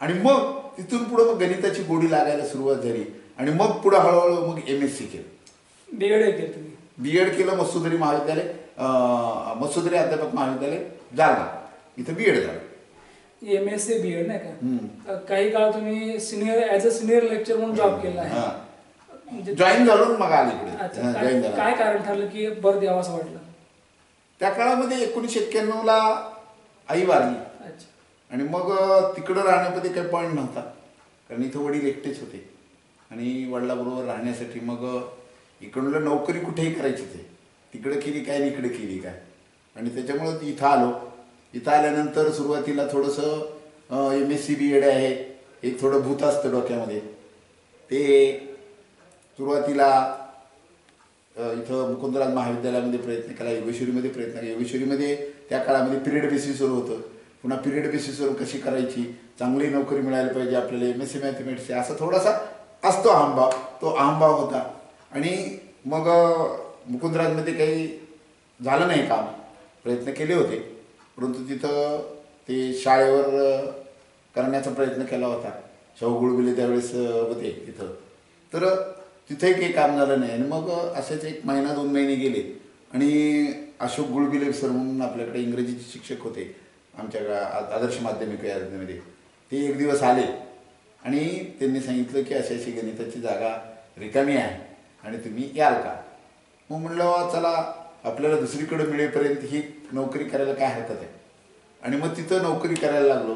आणि मग तिथून पुढं मग गणिताची गोडी लागायला सुरुवात झाली आणि मग पुढं हळूहळू मग MSc केलं. B.Ed केलं मसुदरी महाविद्यालय, मसुदरी अध्यापक महाविद्यालय जालना, इथं B.Ed झालं. MSc B.Ed नाही का? काही काळ तुम्ही ॲज अ सिनियर लेक्चर म्हणून जॉब केला आहे. जॉईन झालो मग आले इकडे. काय कारण ठरलं की बरं द्यावं असं वाटलं? त्या काळामध्ये 1991ला आई वारली आणि मग तिकडं राहण्यामध्ये काही पॉईंट नव्हता, कारण इथं वडील एकटेच होते आणि वडिलाबरोबर राहण्यासाठी मग इकडलं नोकरी कुठेही करायची ते तिकडं केली काय इकडे केली काय, आणि त्याच्यामुळं इथं आलो. इथं आल्यानंतर सुरुवातीला थोडंसं MSc B.Ed आहे, एक थोडं भूत असतं डोक्यामध्ये. ते सुरुवातीला इथं मुकुंदराज महाविद्यालयामध्ये प्रयत्न केला, योगेश्वरीमध्ये प्रयत्न केला. योगेश्वरीमध्ये त्या काळामध्ये पिरियड बेसिसवर होतं, पुन्हा पिरियड बेसिसवर कशी करायची, चांगली नोकरी मिळायला पाहिजे आपल्याला, MSc मॅथमॅटिक्स असा थोडासा असतो अहमभाव, तो अहमभाव होता. आणि मग मुकुंदराजमध्ये काही झालं नाही काम, प्रयत्न केले होते, परंतु तिथं ते शाळेवर करण्याचा प्रयत्न केला होता. शाहू गुळबिले त्यावेळेस होते तिथं. तर तिथंही काही काम झालं नाही. आणि मग असेच 1 महिना 2 महिने गेले आणि अशोक गुळबिले सर म्हणून आपल्याकडे इंग्रजीचे शिक्षक होते आमच्या आदर्श माध्यमिक यादीमध्ये. ते एक दिवस आले आणि त्यांनी सांगितलं की अशी अशी गणिताची जागा रिकामी आहे आणि तुम्ही याल का. मग म्हणलं चला आपल्याला दुसरीकडे मिळेपर्यंत ही नोकरी करायला काय हरकत आहे. आणि मग तिथं नोकरी करायला लागलो.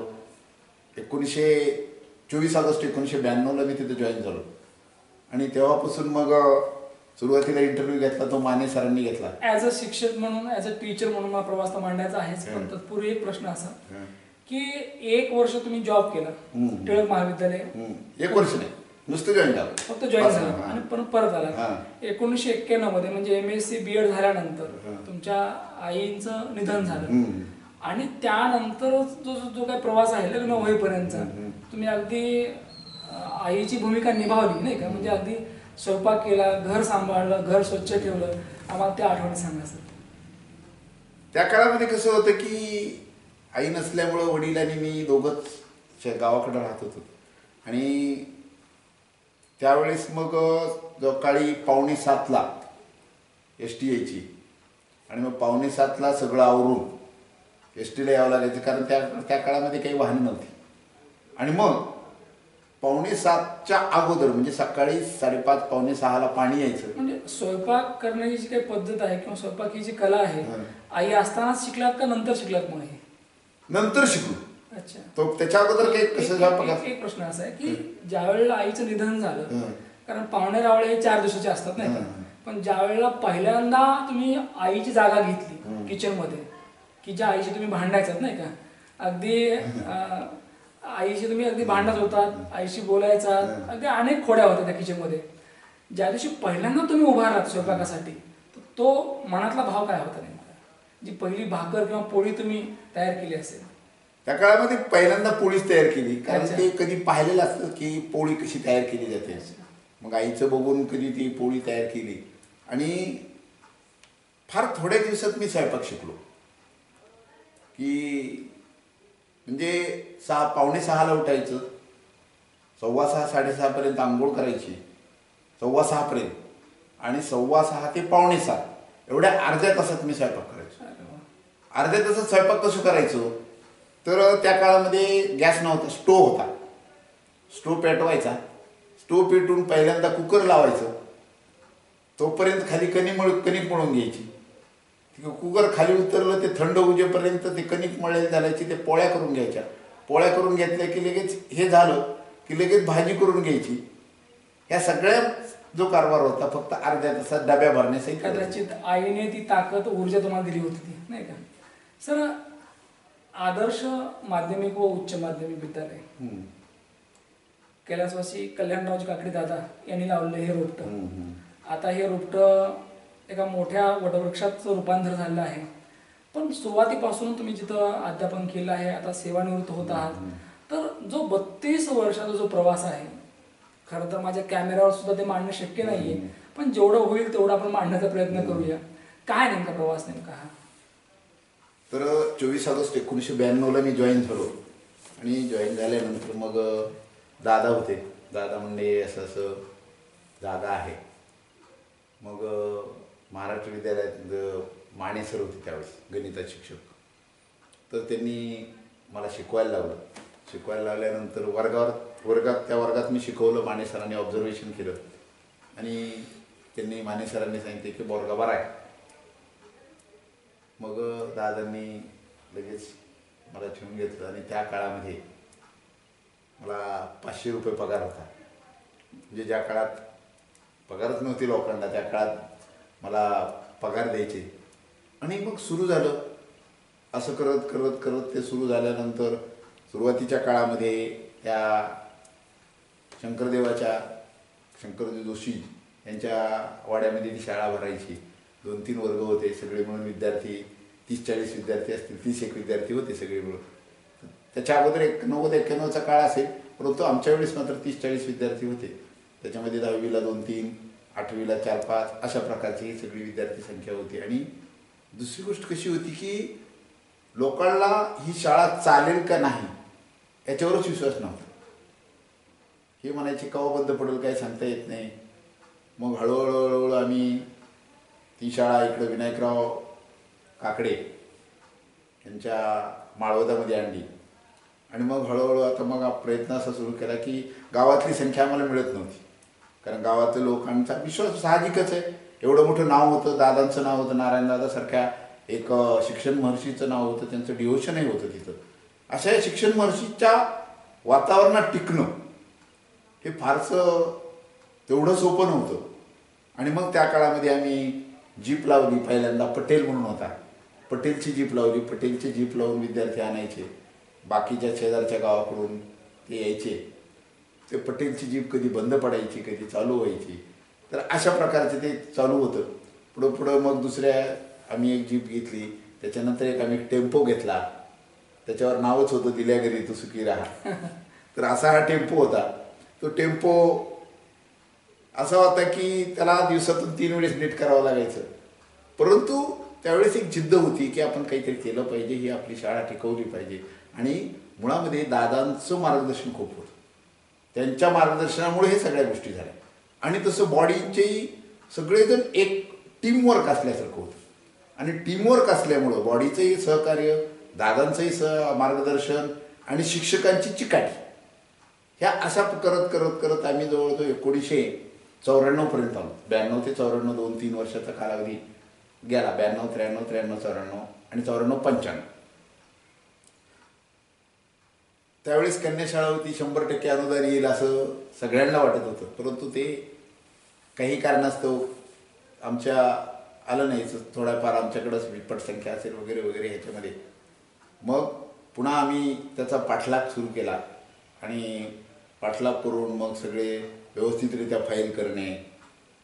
24 ऑगस्ट 1992ला मी तिथं जॉईन झालो. आणि तेव्हापासून मग सुरुवातीला इंटरव्ह्यू घेतला तो माने सरांनी घेतला. ॲज अ शिक्षक म्हणून, ॲज अ टीचर म्हणून मला प्रवास तर मांडायचा आहेच. पण तत्पूर्वी एक प्रश्न असा की 1 वर्ष तुम्ही जॉब केला टिळक महाविद्यालय. 1 वर्ष नाही, नुसतं जॉईन झालं, फक्त जॉईन झालं आणि परत आला. 1991 मध्ये म्हणजे MSc BEd झाल्यानंतर तुमच्या आईचं निधन झालं आणि त्यानंतर जो काही प्रवास आहे लग्न होईपर्यंतचा तुम्ही अगदी आईची भूमिका निभावली नाही का. म्हणजे अगदी स्वयंपाक केला, घर सांभाळलं, घर स्वच्छ ठेवलं. आम्हाला त्या आठवणी सांगा सर. त्या काळामध्ये कसं होतं की आई नसल्यामुळं वडील आणि मी दोघंच गावाकडं राहत होतो. आणि त्यावेळेस मग सकाळी 6:45ला ST यायची आणि मग 6:45ला सगळं आवरून STला यावं लागायचं, कारण त्या काळामध्ये काही वाहनं नव्हती. आणि मग 6:45च्या अगोदर म्हणजे सकाळी 5:30 6:45ला पाणी यायचं. म्हणजे स्वयंपाक करण्याची जी काही पद्धत आहे किंवा स्वयंपाक ही जी कला आहे आई असतानाच शिकलात का नंतर शिकलात. मग हे नंतर शिकलो. अच्छा. तो त्याच्या अगोदर काही कसं. एक प्रश्न असा आहे की ज्या वेळेला आईचं निधन झालं, कारण पाहुणे रावळे हे 4 दिवसाचे असतात नाही का, पण ज्या वेळेला पहिल्यांदा तुम्ही आईची जागा घेतली किचन मध्ये, की ज्या आईशी तुम्ही भांडायचात नाही का, अगदी आईशी तुम्ही अगदी भांडत होतात, आईशी बोलायचा, अगदी अनेक खोड्या होत्या त्या किचन मध्ये. ज्या दिवशी पहिल्यांदा तुम्ही उभारलात स्वयंपाकासाठी तो मनातला भाव काय होता नेमका. जी पहिली भाकर किंवा पोळी तुम्ही तयार केली असेल त्या काळामध्ये पहिल्यांदा पोळीच तयार केली, कारण ते कधी पाहिलेलं असतं की पोळी कशी तयार केली जाते. मग आईचं बघून कधी ती पोळी तयार केली आणि फार थोड्या दिवसात मी स्वयंपाक शिकलो. की म्हणजे 5:45ला उठायचं, 6:15 6:30पर्यंत आंघोळ करायची, 6:15 पर्यंत आणि 6:15 ते 6:45 एवढ्या अर्ध्या तासात मी स्वयंपाक करायचो. अर्ध्या तासात स्वयंपाक कसं करायचो तर त्या काळामध्ये गॅस नव्हता, स्टोव्ह होता. स्टोव्ह पेटवायचा, स्टोव्ह पेटून पहिल्यांदा कुकर लावायचं, तोपर्यंत खाली कणिक मळून घ्यायची. कुकर खाली उतरलं ते थंड उजेपर्यंत ते कणिक मळलेली घालायची, ते पोळ्या करून घ्यायच्या. पोळ्या करून घेतल्या की लगेच हे झालं की लगेच भाजी करून घ्यायची. या सगळ्या जो कारभार होता फक्त अर्ध्या तासात डब्या भरण्यासाठी. कदाचित आईने ती ताकद ऊर्जा तुम्हाला दिली होती नाही का. सर, आदर्श माध्यमिक व उच्च माध्यमिक विद्यालय कैलासवासी कल्याणरावजी काकडे दादा यांनी लावले हे रोपटं. आता हे रोपटं एका मोठ्या वटवृक्षाचं रूपांतर झालेलं आहे. पण सुरुवातीपासून तुम्ही जिथं अध्यापन केलं आहे, आता सेवानिवृत्त होत आहात, तर जो 32 वर्षाचा जो प्रवास आहे, खरं तर माझ्या कॅमेऱ्यावर सुद्धा ते मांडणं शक्य नाहीये, पण जेवढं होईल तेवढं आपण मांडण्याचा प्रयत्न करूया. काय नेमका प्रवास नेमका हा. तर 24 ऑगस्ट 1992ला मी जॉईन झालो आणि जॉईन झाल्यानंतर मग दादा होते. दादा म्हणले असं जागा आहे. मग महाराष्ट्र विद्यालयात माने सर होते त्यावेळेस गणिताचे शिक्षक. तर त्यांनी मला शिकवायला लावलं. शिकवायला लावल्यानंतर त्या वर्गात मी शिकवलं. माने सरांनी ऑब्झर्वेशन केलं आणि त्यांनी माने सरांनी सांगितले की बोर्गा बरा आहे. मग दादांनी लगेच मला ठेवून घेतलं आणि त्या काळामध्ये मला 500 रुपये पगार होता. म्हणजे ज्या काळात पगारच नव्हती लोकांना त्या काळात मला पगार द्यायचे. आणि मग सुरू झालं असं करत करत करत ते सुरू झाल्यानंतर सुरुवातीच्या काळामध्ये त्या शंकरदेव जोशी यांच्या वाड्यामध्ये ती शाळा भरायची. 2-3 वर्ग होते, सगळे मिळून विद्यार्थी 30-40 विद्यार्थी असतील, 30-1 विद्यार्थी होते सगळे मिळून. त्याच्या अगोदर 90-91चा काळ असेल, परंतु आमच्या वेळेस मात्र 30-40 विद्यार्थी होते. त्याच्यामध्ये 10वीला 2-3, 8वीला 4-5 अशा प्रकारची सगळी विद्यार्थी संख्या होती. आणि दुसरी गोष्ट कशी होती की लोकांना ही शाळा चालेल का नाही याच्यावरच विश्वास नव्हता. हे म्हणायचे केव्हा बंद पडेल काय सांगता येत नाही. मग हळूहळू आम्ही ती शाळा इकडं विनायकराव काकडे यांच्या माळवदामध्ये आणली आणि मग हळूहळू आता मग प्रयत्न असा सुरू केला की गावातली संख्या आम्हाला मिळत नव्हती. कारण गावातल्या लोकांचा विश्वास साहजिकच आहे. एवढं मोठं नाव होतं, दादांचं नाव होतं, नारायणदादासारख्या एक शिक्षण महर्षीचं नाव होतं, त्यांचं डिव्होशनही होतं तिथं. अशा या शिक्षण महर्षीच्या वातावरणात टिकणं हे फारसं तेवढं सोपं नव्हतं. आणि मग त्या काळामध्ये आम्ही जीप लावली. पहिल्यांदा पटेल म्हणून होता, पटेलची जीप लावली. पटेलची जीप लावून विद्यार्थी आणायचे, बाकीच्या शेजारच्या गावाकडून ते यायचे. ते पटेलची जीप कधी बंद पडायची, कधी चालू व्हायची. तर अशा प्रकारचे ते चालू होतं. पुढं मग दुसऱ्या आम्ही एक जीप घेतली. त्याच्यानंतर एक आम्ही टेम्पो घेतला. त्याच्यावर नावच होतं दिल्या घरी तू सुखी राहा. तर असा हा टेम्पो होता. तो टेम्पो असा होता की त्याला दिवसातून 3 वेळेस नीट करावं लागायचं. परंतु त्यावेळेस एक जिद्द होती की आपण काहीतरी केलं पाहिजे, ही आपली शाळा टिकवली पाहिजे. आणि मुळामध्ये दादांचं मार्गदर्शन खूप होतं. त्यांच्या मार्गदर्शनामुळे हे सगळ्या गोष्टी झाल्या. आणि तसं बॉडीचेही सगळेजण एक टीमवर्क असल्यासारखं होतं. आणि टीमवर्क असल्यामुळं बॉडीचंही सहकार्य, दादांचंही मार्गदर्शन आणि शिक्षकांची चिकाटी, ह्या अशा करत करत करत आम्ही जवळजवळ 1994 आलो. 92 ते 94 2-3 वर्षाचा कालावधी गेला. 92, 93, 93, 94 आणि 94, 95. त्यावेळेस कन्याशाळा होती. 100% अनुदान येईल असं सगळ्यांना वाटत होतं. परंतु ते काही कारणास्तव आमच्या आलं नाही. थोड्याफार आमच्याकडंच पटसंख्या असेल वगैरे वगैरे ह्याच्यामध्ये. मग पुन्हा आम्ही त्याचा पाठलाग सुरू केला आणि पाठलाग करून मग सगळे व्यवस्थितरित्या फाईल करणे.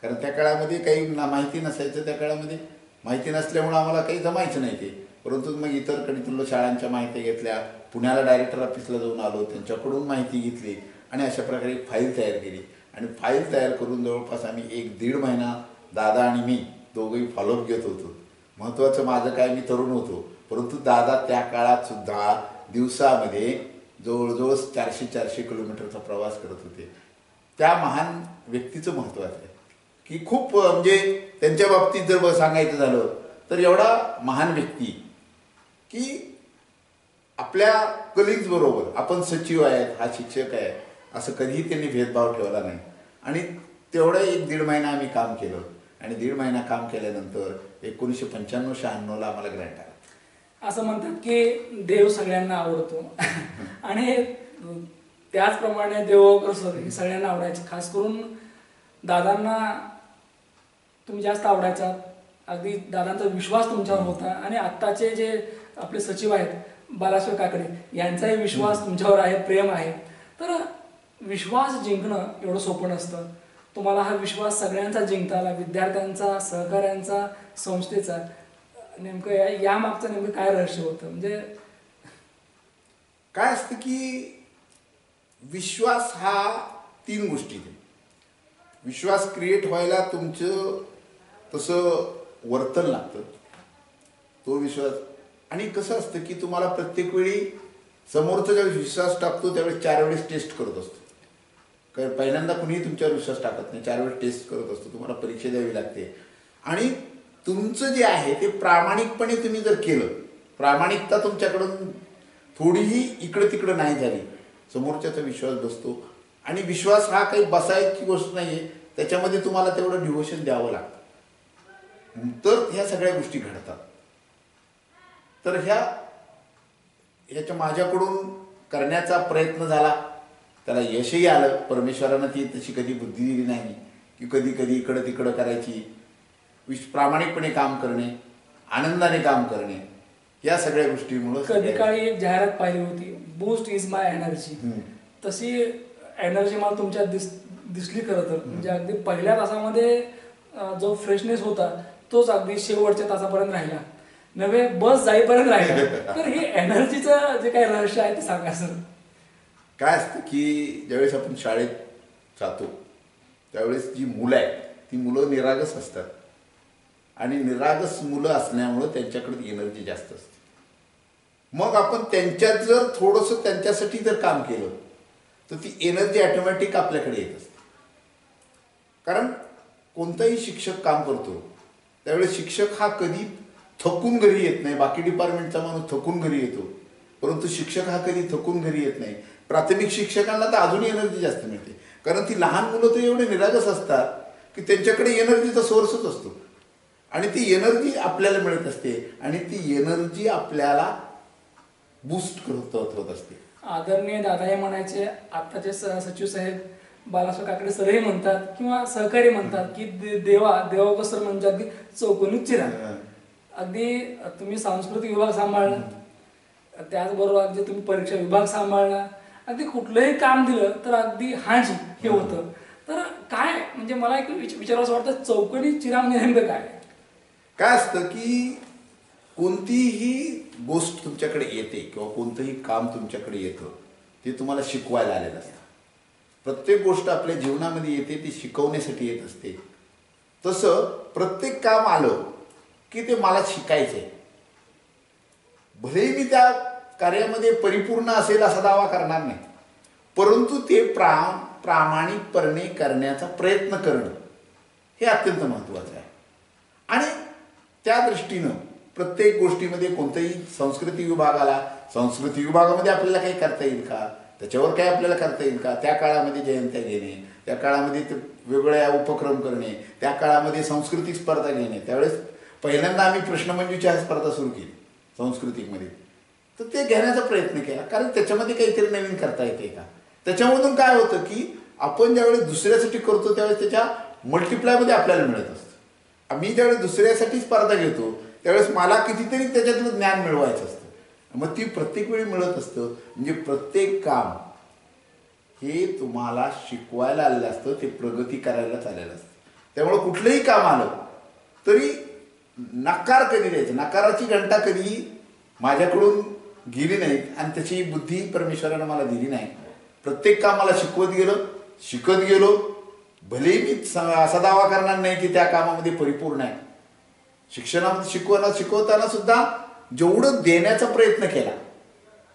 कारण त्या काळामध्ये काही माहिती नसायचं. त्या काळामध्ये माहिती नसल्यामुळं आम्हाला काही जमायचं नाही ते. परंतु मग इतर कडीतून शाळांच्या माहिती घेतल्या. पुण्याला डायरेक्टर ऑफिसला जाऊन आलो, त्यांच्याकडून माहिती घेतली आणि अशा प्रकारे फाईल तयार केली. आणि फाईल तयार करून जवळपास आम्ही 1-1.5 महिना दादा आणि मी दोघंही फॉलोअप घेत होतो. महत्त्वाचं माझं काय, मी तरुण होतो, परंतु दादा त्या काळात सुद्धा दिवसामध्ये जवळजवळ 400 किलोमीटरचा प्रवास करत होते. त्या महान व्यक्तीचं महत्त्वाचं आहे की खूप म्हणजे त्यांच्या बाबतीत जर सांगायचं झालं तर एवढा महान व्यक्ती की आपल्या कलिग्स बरोबर आपण सचिव आहेत, हा शिक्षक आहे, असं कधीही त्यांनी भेदभाव ठेवला नाही. आणि तेवढं 1-1.5 महिना आम्ही काम केलं. आणि 1.5 महिना काम केल्यानंतर 1995-96 आम्हाला ग्रँट आला. असं म्हणतात की देव सगळ्यांना आवडतो आणि त्याचप्रमाणे देवकर सर हे सगळ्यांना आवडायचे. खास करून दादांना तुम्ही जास्त आवडायचा. अगदी दादांचा विश्वास तुमच्यावर होता. आणि आत्ताचे जे आपले सचिव आहेत बालासर काकडे यांचाही विश्वास तुमच्यावर आहे, प्रेम आहे. तर विश्वास जिंकणं एवढं सोपं नसतं. तुम्हाला हा विश्वास सगळ्यांचा जिंकता आला, विद्यार्थ्यांचा, सहकाऱ्यांचा, संस्थेचा. नेमकं यामागचं नेमकं काय रहस्य होतं? म्हणजे काय असतं की विश्वास हा 3 गोष्टी आहे. विश्वास क्रिएट व्हायला तुमचं तसं वर्तन लागतं, तो विश्वास. आणि कसं असतं की तुम्हाला प्रत्येक वेळी समोरचा ज्यावेळेस विश्वास टाकतो त्यावेळेस 4 वेळेस टेस्ट करत असतो. कारण पहिल्यांदा कुणीही तुमच्यावर विश्वास टाकत नाही, 4 वेळेस टेस्ट करत असतो. तुम्हाला परीक्षा द्यावी लागते. आणि तुमचं जे आहे ते प्रामाणिकपणे तुम्ही जर केलं, प्रामाणिकता तुमच्याकडून थोडीही इकडं तिकडं नाही झाली, समोरच्याचा विश्वास बसतो. आणि विश्वास हा काही बसायची गोष्ट नाही आहे, त्याच्यामध्ये तुम्हाला तेवढं डिव्होशन द्यावं लागतं. तर ह्या सगळ्या गोष्टी घडतात. तर ह्याच्या माझ्याकडून करण्याचा प्रयत्न झाला, त्याला यशही आलं. परमेश्वरानं ती तशी कधी बुद्धी दिली नाही की कधी कधी इकडं तिकडं करायची. प्रामाणिकपणे काम करणे, आनंदाने काम करणे, या सगळ्या गोष्टीमुळे. कधी काळी एक जाहिरात पाहिली होती, बूस्ट इज माय एनर्जी. तशी एनर्जी मला तुमच्यात दिसली खरं तर. म्हणजे अगदी पहिल्या तासामध्ये जो फ्रेशनेस होता तोच अगदी शेवटच्या तासापर्यंत राहिला, नव्हे बस जाईपर्यंत राहिला. तर हे एनर्जीचं जे काही रहस्य आहे ते सांगा सर. काय असतं की ज्यावेळेस आपण शाळेत जातो त्यावेळेस जी मुलं आहेत ती मुलं निरागस असतात. आणि निरागस मुलं असल्यामुळं त्यांच्याकडे एनर्जी जास्त असते. मग आपण त्यांच्यात जर थोडंसं त्यांच्यासाठी जर काम केलं तर ती एनर्जी ऑटोमॅटिक आपल्याकडे येत असते. कारण कोणताही शिक्षक काम करतो त्यावेळेस शिक्षक हा कधी थकून घरी येत नाही. बाकी डिपार्टमेंटचा माणूस थकून घरी येतो, परंतु शिक्षक हा कधी थकून घरी येत नाही. प्राथमिक शिक्षकांना तर अजूनही एनर्जी जास्त मिळते, कारण ती लहान मुलं तर एवढे निरागस असतात की त्यांच्याकडे एनर्जीचा सोर्सच असतो आणि ती एनर्जी आपल्याला मिळत असते आणि ती एनर्जी आपल्याला बूस्ट होत असते. आदरणीय दादा हे म्हणायचे, आत्ताचे सचिव साहेब बालासो काकडे सरही म्हणतात किंवा सहकारी म्हणतात की देवा सर म्हणजे अगदी चौकोनीच चिरा. अगदी तुम्ही सांस्कृतिक विभाग सांभाळला, त्याचबरोबर अगदी तुम्ही परीक्षा विभाग सांभाळला, अगदी कुठलंही काम दिलं तर अगदी हाजी हे होतं. तर काय म्हणजे मला एक विचारावं वाटतं, चौकोनी चिरा म्हणजे नेमकं काय असतं की कोणतीही गोष्ट तुमच्याकडे येते किंवा कोणतंही काम तुमच्याकडे येतं ते तुम्हाला शिकवायला आलेलं असतं. प्रत्येक गोष्ट आपल्या जीवनामध्ये येते ती शिकवण्यासाठी येत असते. तसं प्रत्येक काम आलं की ते मला शिकायचं आहे. भलेही मी त्या कार्यामध्ये परिपूर्ण असेल असा दावा करणार नाही, परंतु ते प्रामाणिकपणे करण्याचा प्रयत्न करणं हे अत्यंत महत्त्वाचं आहे. आणि त्या दृष्टीनं प्रत्येक गोष्टीमध्ये कोणताही संस्कृती विभाग आला, संस्कृती विभागामध्ये आपल्याला काही करता येईल का, त्याच्यावर काय आपल्याला करता येईल का, त्या काळामध्ये जयंत्या घेणे, त्या काळामध्ये ते वेगवेगळ्या उपक्रम करणे, त्या काळामध्ये सांस्कृतिक स्पर्धा घेणे. त्यावेळेस पहिल्यांदा आम्ही प्रश्नमंजुषा स्पर्धा सुरू केली सांस्कृतिकमध्ये, तर ते घेण्याचा प्रयत्न केला, कारण त्याच्यामध्ये काहीतरी नवीन करता येते का. त्याच्यामधून काय होतं की आपण ज्यावेळेस दुसऱ्यासाठी करतो त्यावेळेस त्याच्या मल्टिप्लायमध्ये आपल्याला मिळत असतं. आम्ही ज्यावेळेस दुसऱ्यासाठी स्पर्धा घेतो त्यावेळेस मला कितीतरी त्याच्यातलं ज्ञान मिळवायचं असतं, मग ती प्रत्येक वेळी मिळत असतं. म्हणजे प्रत्येक काम हे तुम्हाला शिकवायला आलेलं असतं, ते प्रगती करायलाच आलेलं असतं. त्यामुळे कुठलंही काम आलं तरी नकार कधी द्यायचं, नकाराची घंटा कधी माझ्याकडून गेली नाहीत आणि त्याची बुद्धी परमेश्वरानं मला दिली नाही. प्रत्येक कामाला शिकत गेलो. भलेही मी असा दावा करणार नाही की त्या कामामध्ये परिपूर्ण आहे. शिक्षणामध्ये शिकवताना सुद्धा जेवढं देण्याचा प्रयत्न केला,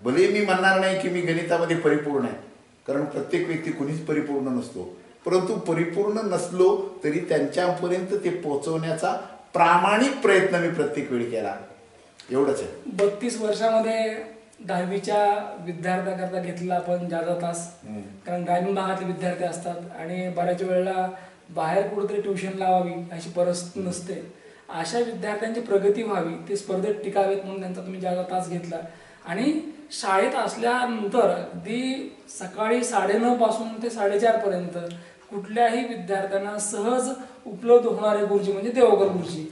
भले मी म्हणणार नाही की मी गणितामध्ये परिपूर्ण आहे, कारण प्रत्येक व्यक्ती कुणीच परिपूर्ण नसतो, परंतु परिपूर्ण नसलो तरी त्यांच्यापर्यंत ते पोहोचवण्याचा प्रामाणिक प्रयत्न मी प्रत्येक वेळी केला. एवढंच आहे. 32 वर्षामध्ये 10वीच्या विद्यार्थ्याकरता घेतला आपण जादा तास, कारण ग्रामीण भागातले विद्यार्थी असतात आणि बऱ्याच वेळेला बाहेर कुठेतरी ट्युशन लावावी अशी परिस्थिती नसते. अशा विद्यार्थ्यांची प्रगती व्हावी, ते स्पर्धेत टिकावेत म्हणून त्यांचा तुम्ही जादा तास घेतला. आणि शाळेत असल्यानंतर अगदी सकाळी 9:30 पासून ते 4:30 पर्यंत कुठल्याही विद्यार्थ्यांना सहज उपलब्ध होणारे गुरुजी म्हणजे देवकर गुरुजी.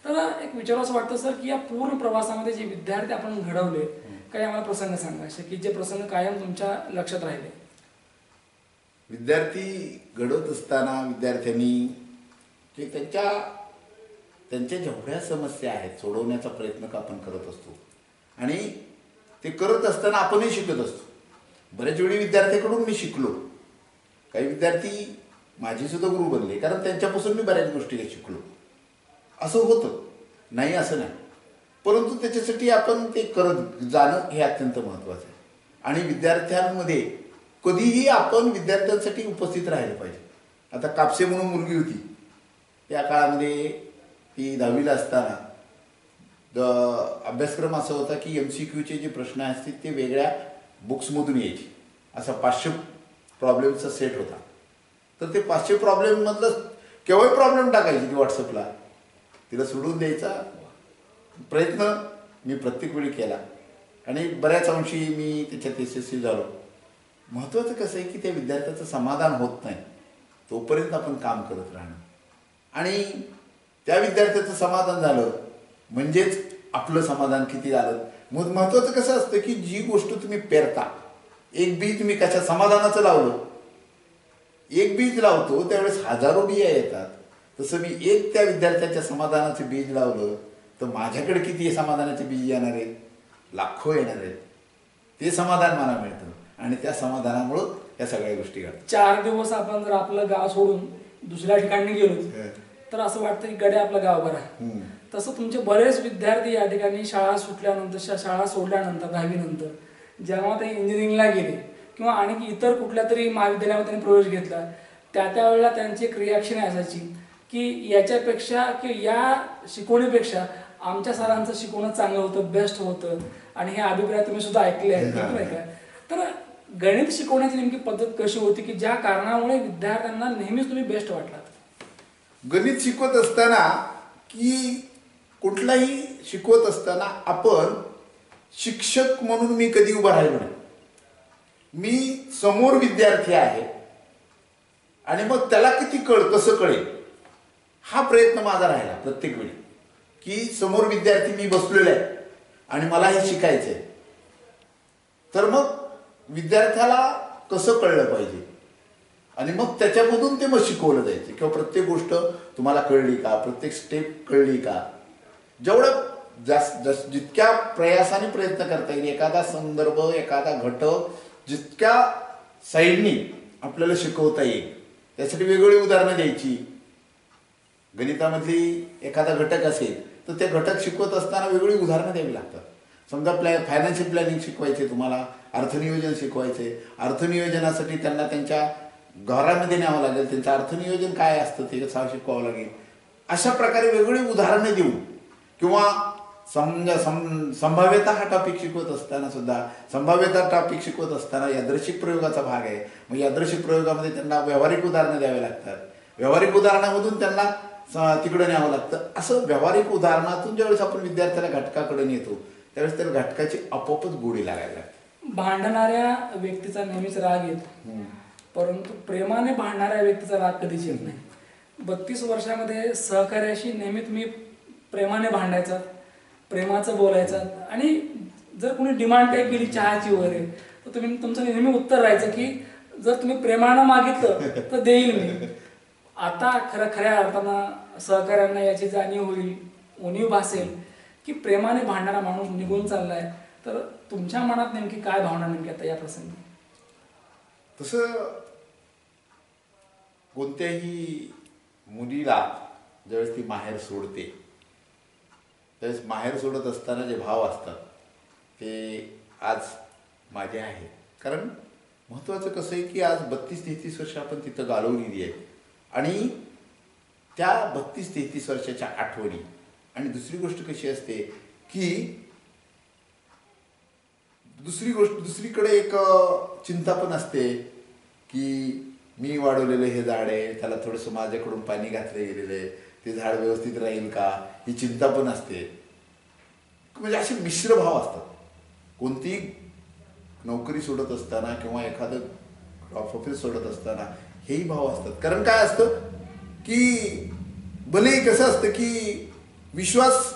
तर एक विचारावं वाटतं सर की या पूर्ण प्रवासामध्ये जे विद्यार्थी आपण घडवले, काही आम्हाला प्रसंग सांगा असे की जे प्रसंग कायम तुमच्या लक्षात राहिले. विद्यार्थी घडवत असताना विद्यार्थ्यांनी की त्यांच्या जेवढ्या समस्या आहेत सोडवण्याचा प्रयत्न आपण करत असतो आणि ते करत असताना आपणही शिकत असतो. बऱ्याच वेळी विद्यार्थ्याकडून मी शिकलो, काही विद्यार्थी माझे सुद्धा गुरु बनले, कारण त्यांच्यापासून मी बऱ्याच गोष्टी शिकलो. असं होतं नाही असं नाही, परंतु त्याच्यासाठी आपण ते करत जाणं हे अत्यंत महत्त्वाचं आहे. आणि विद्यार्थ्यांमध्ये कधीही आपण विद्यार्थ्यांसाठी उपस्थित राहिलं पाहिजे. आता कापसे म्हणून मुलगी होती, त्या काळामध्ये ती 10वीला असताना अभ्यासक्रम असा होता की MCQचे जे प्रश्न असतील ते वेगळ्या बुक्समधून यायचे. असा 500 प्रॉब्लेमचा सेट होता. तर ते 500 प्रॉब्लेममधलं केव्हाही प्रॉब्लेम टाकायची ती व्हॉट्सअपला, तिला सोडून द्यायचा प्रयत्न मी प्रत्येक वेळी केला आणि बऱ्याच अंशी मी त्याच्यात यशस्वी झालो. महत्त्वाचं कसं आहे की त्या विद्यार्थ्याचं समाधान होत नाही तोपर्यंत आपण काम करत राहणं, आणि त्या विद्यार्थ्याचं समाधान झालं म्हणजेच आपलं समाधान किती झालं. मग महत्त्वाचं कसं असतं की जी गोष्ट तुम्ही पेरता, एक बीज तुम्ही कशा समाधानाचं लावलं, एक बीज लावतो त्यावेळेस हजारो बिया येतात, तसं मी एक त्या विद्यार्थ्याच्या समाधानाचं बीज लावलं तर माझ्याकडे किती समाधानाचे बीज येणार आहेत, लाखो येणार आहेत. ते समाधान मला मिळतं आणि त्या समाधानामुळं या सगळ्या गोष्टी घडतात. 4 दिवस आपण जर आपलं गाव सोडून दुसऱ्या ठिकाणी गेलो तर असं वाटतं की गड्या आपलं गाव बरा. तसं तुमचे बरेच विद्यार्थी या ठिकाणी शाळा सुटल्यानंतर शाळा सोडल्यानंतर 10वी नंतर जेव्हा ते इंजिनिअरिंगला गेले किंवा आणखी इतर कुठल्या तरी महाविद्यालयामध्ये त्यांनी प्रवेश घेतला, त्या वेळेला त्यांची एक रिॲक्शन असायची की याच्यापेक्षा की या शिकवणीपेक्षा आमच्या सरांचं शिकवणं चांगलं होतं, बेस्ट होतं. आणि हे अभिप्राय तुम्ही सुद्धा ऐकले आहेत नाही का? तर गणित शिकवण्याची नेमकी पद्धत कशी होती की ज्या कारणामुळे विद्यार्थ्यांना नेहमीच तुम्ही बेस्ट वाटलात? गणित शिकवत असताना की कुठलाही शिकवत असताना आपण शिक्षक म्हणून मी कधी उभा राहिलो नाही. मी समोर विद्यार्थी आहे आणि मग त्याला किती कसं कळेल हा प्रयत्न माझा राहिला प्रत्येक वेळी, की समोर विद्यार्थी मी बसलेला आहे आणि मला हे शिकायचंय. तर मग विद्यार्थ्याला कसं कळलं पाहिजे आणि मग त्याच्यामधून ते मग शिकवलं जायचं किंवा प्रत्येक गोष्ट तुम्हाला कळली का, प्रत्येक स्टेप कळली का. जेवढं जितक्या प्रयासाने प्रयत्न करता येईल, एखादा संदर्भ एखादा घटक जितक्या साईडनी आपल्याला शिकवता येईल त्यासाठी वेगवेगळी उदाहरणं द्यायची. गणितामधली एखादा घटक असेल तर ते घटक शिकवत असताना वेगवेगळी उदाहरणं द्यावी लागतात. समजा फायनान्शियल प्लॅनिंग शिकवायचे, तुम्हाला अर्थनियोजन शिकवायचे. अर्थनियोजनासाठी त्यांना त्यांच्या घरामध्ये न्यावं लागेल, त्यांचं अर्थनियोजन काय असतं ते शिकवावं लागेल. अशा प्रकारे वेगवेगळी उदाहरणं देऊन किंवा संभाव्यता हा टॉपिक शिकवत असताना सुद्धा संभाव्यता टॉपिक शिकवत असताना यादृच्छिक प्रयोगाचा भाग आहे. मग यादृच्छिक प्रयोगामध्ये त्यांना व्यावहारिक उदाहरणं द्यावी लागतात. व्यावहारिक उदाहरणामधून त्यांना तिकडे न्यावं लागतं. असं व्यावहारिक उदाहरणातून ज्यावेळेस आपण विद्यार्थ्याला घटकाकडे नेतो त्यावेळेस त्याला घटकाची आपोआपच गोडी लागायला लागते. भांडणाऱ्या व्यक्तीचा नेहमीच राग येतो, परंतु प्रेमाने भांडणाऱ्या व्यक्तीचा राग कधीच येत नाही. 32 वर्षामध्ये सहकार्याशी नेहमी तुम्ही प्रेमाने भांडायचा, प्रेमाचं बोलायचं. आणि जर कोणी डिमांड काही केली चहाची वगैरे तर तुम्ही तुमचं नेहमी उत्तर राहायचं की जर तुम्ही प्रेमानं मागितलं तर देईल मी. आता खऱ्या अर्थानं सहकार्यांना याची जाणीव होईल, उणीव भासेल की प्रेमाने भांडणारा माणूस निघून चाललाय. तर तुमच्या मनात नेमकी काय भावना नेमकी आता या प्रसंगी? तसं कोणत्याही मुलीला ज्यावेळेस ती माहेर सोडते त्यावेळेस माहेर सोडत असताना जे भाव असतात ते आज माझे आहेत. कारण महत्त्वाचं कसं आहे की आज 32-33 वर्ष आपण तिथं घालवलेली आहेत आणि त्या 32-33 वर्षाच्या आठवणी. आणि दुसरी गोष्ट कशी असते की दुसरीकडे एक चिंता पण असते की मी वाढवलेलं हे झाड आहे, त्याला थोडंसं माझ्याकडून पाणी घातलं गेलेलं आहे, ते झाड व्यवस्थित राहील का ही चिंता पण असते. म्हणजे असे मिश्र भाव असतात. कोणती नोकरी सोडत असताना किंवा एखादं ऑफिस सोडत असताना हेही भाव असतात. कारण काय असतं की भले कसं असतं की विश्वास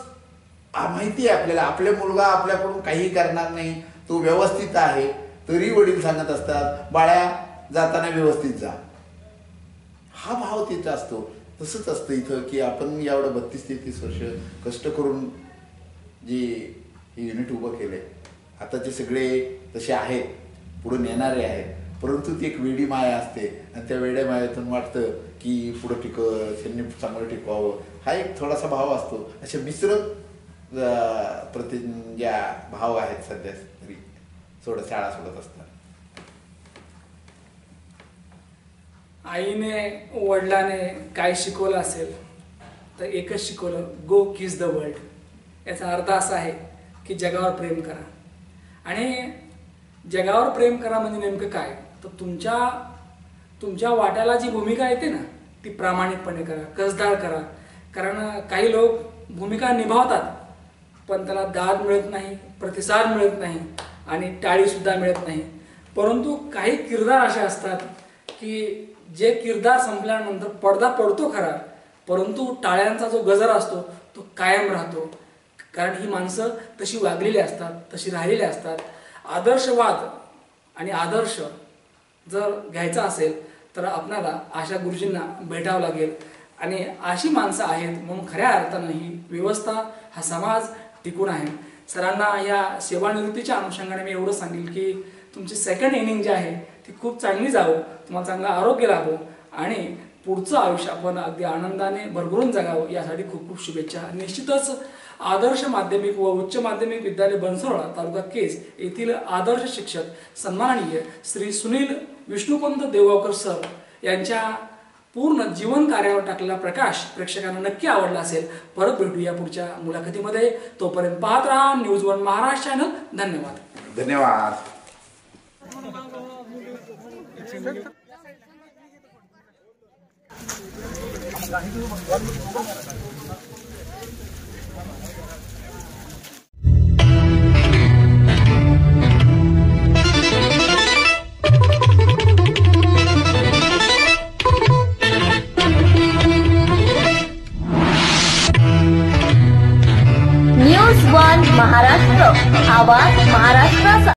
माहिती आहे आपल्याला, आपला मुलगा आपल्याकडून काही करणार नाही, तो व्यवस्थित आहे, तरी वडील सांगत असतात बाळ्या जाताना व्यवस्थित जा. हा भाव तिथं असतो. तसंच असतं इथं की आपण एवढं 32-33 वर्ष कष्ट करून जे हे युनिट उभं केलंय, आताचे सगळे तसे आहेत, पुढे नेणारे आहेत, परंतु ती एक वेडी माया असते आणि त्या वेड्या मायातून वाटतं की पुढं त्यांनी चांगलं टिकवावं. हा एक थोडासा भाव असतो. असे मिश्र ज्या भाव आहेत सध्या तरी शाळा सोडत असतात. आईने वडिलाने काय शिकवलं असेल तर एकच शिकवलं, गो किस द वर्ल्ड. याचा अर्थ असा आहे की जगावर प्रेम करा. आणि जगावर प्रेम करा म्हणजे नेमकं काय तर तुमच्या वाट्याला जी भूमिका येते ना ती प्रामाणिकपणे करा, कसदार करा. कारण काही लोक भूमिका निभावतात पण त्याला दाद मिळत नाही, प्रतिसाद मिळत नाही आणि टाळीसुद्धा मिळत नाही. परंतु काही किरदार असे असतात की जे किरदार संपल्यानंतर पडदा पडतो खरा, परंतु टाळ्यांचा जो गजर असतो तो कायम राहतो. कारण ही माणसं तशी वागलेली असतात, तशी राहिलेली असतात. आदर्शवाद आणि आदर्श जर घ्यायचा असेल तर आपल्याला आशा गुरुजींना भेटावं लागेल. आणि अशी माणसं आहेत म्हणून खऱ्या अर्थानं ही व्यवस्था, हा समाज टिकून आहे. सरांना या सेवानिवृत्तीच्या अनुषंगाने मी एवढं सांगेल की तुमची सेकंड इनिंग जी आहे ती खूप चांगली जावं, तुम्हाला चांगलं आरोग्य लाभो आणि पुढचं आयुष्य आपण अगदी आनंदाने भरभरून जगावं यासाठी खूप खूप शुभेच्छा. निश्चितच आदर्श माध्यमिक व उच्च माध्यमिक विद्यालय बनसोडा तालुका केज येथील आदर्श शिक्षक सन्माननीय श्री सुनील विष्णुपंत देवगावकर सर यांच्या पूर्ण जीवन कार्यावर टाकलेला प्रकाश प्रेक्षकांना नक्की आवडला असेल. परत भेटूया पुढच्या मुलाखतीमध्ये. तोपर्यंत पाहत राहा न्यूज वन महाराष्ट्र चॅनल. धन्यवाद. धन्यवाद.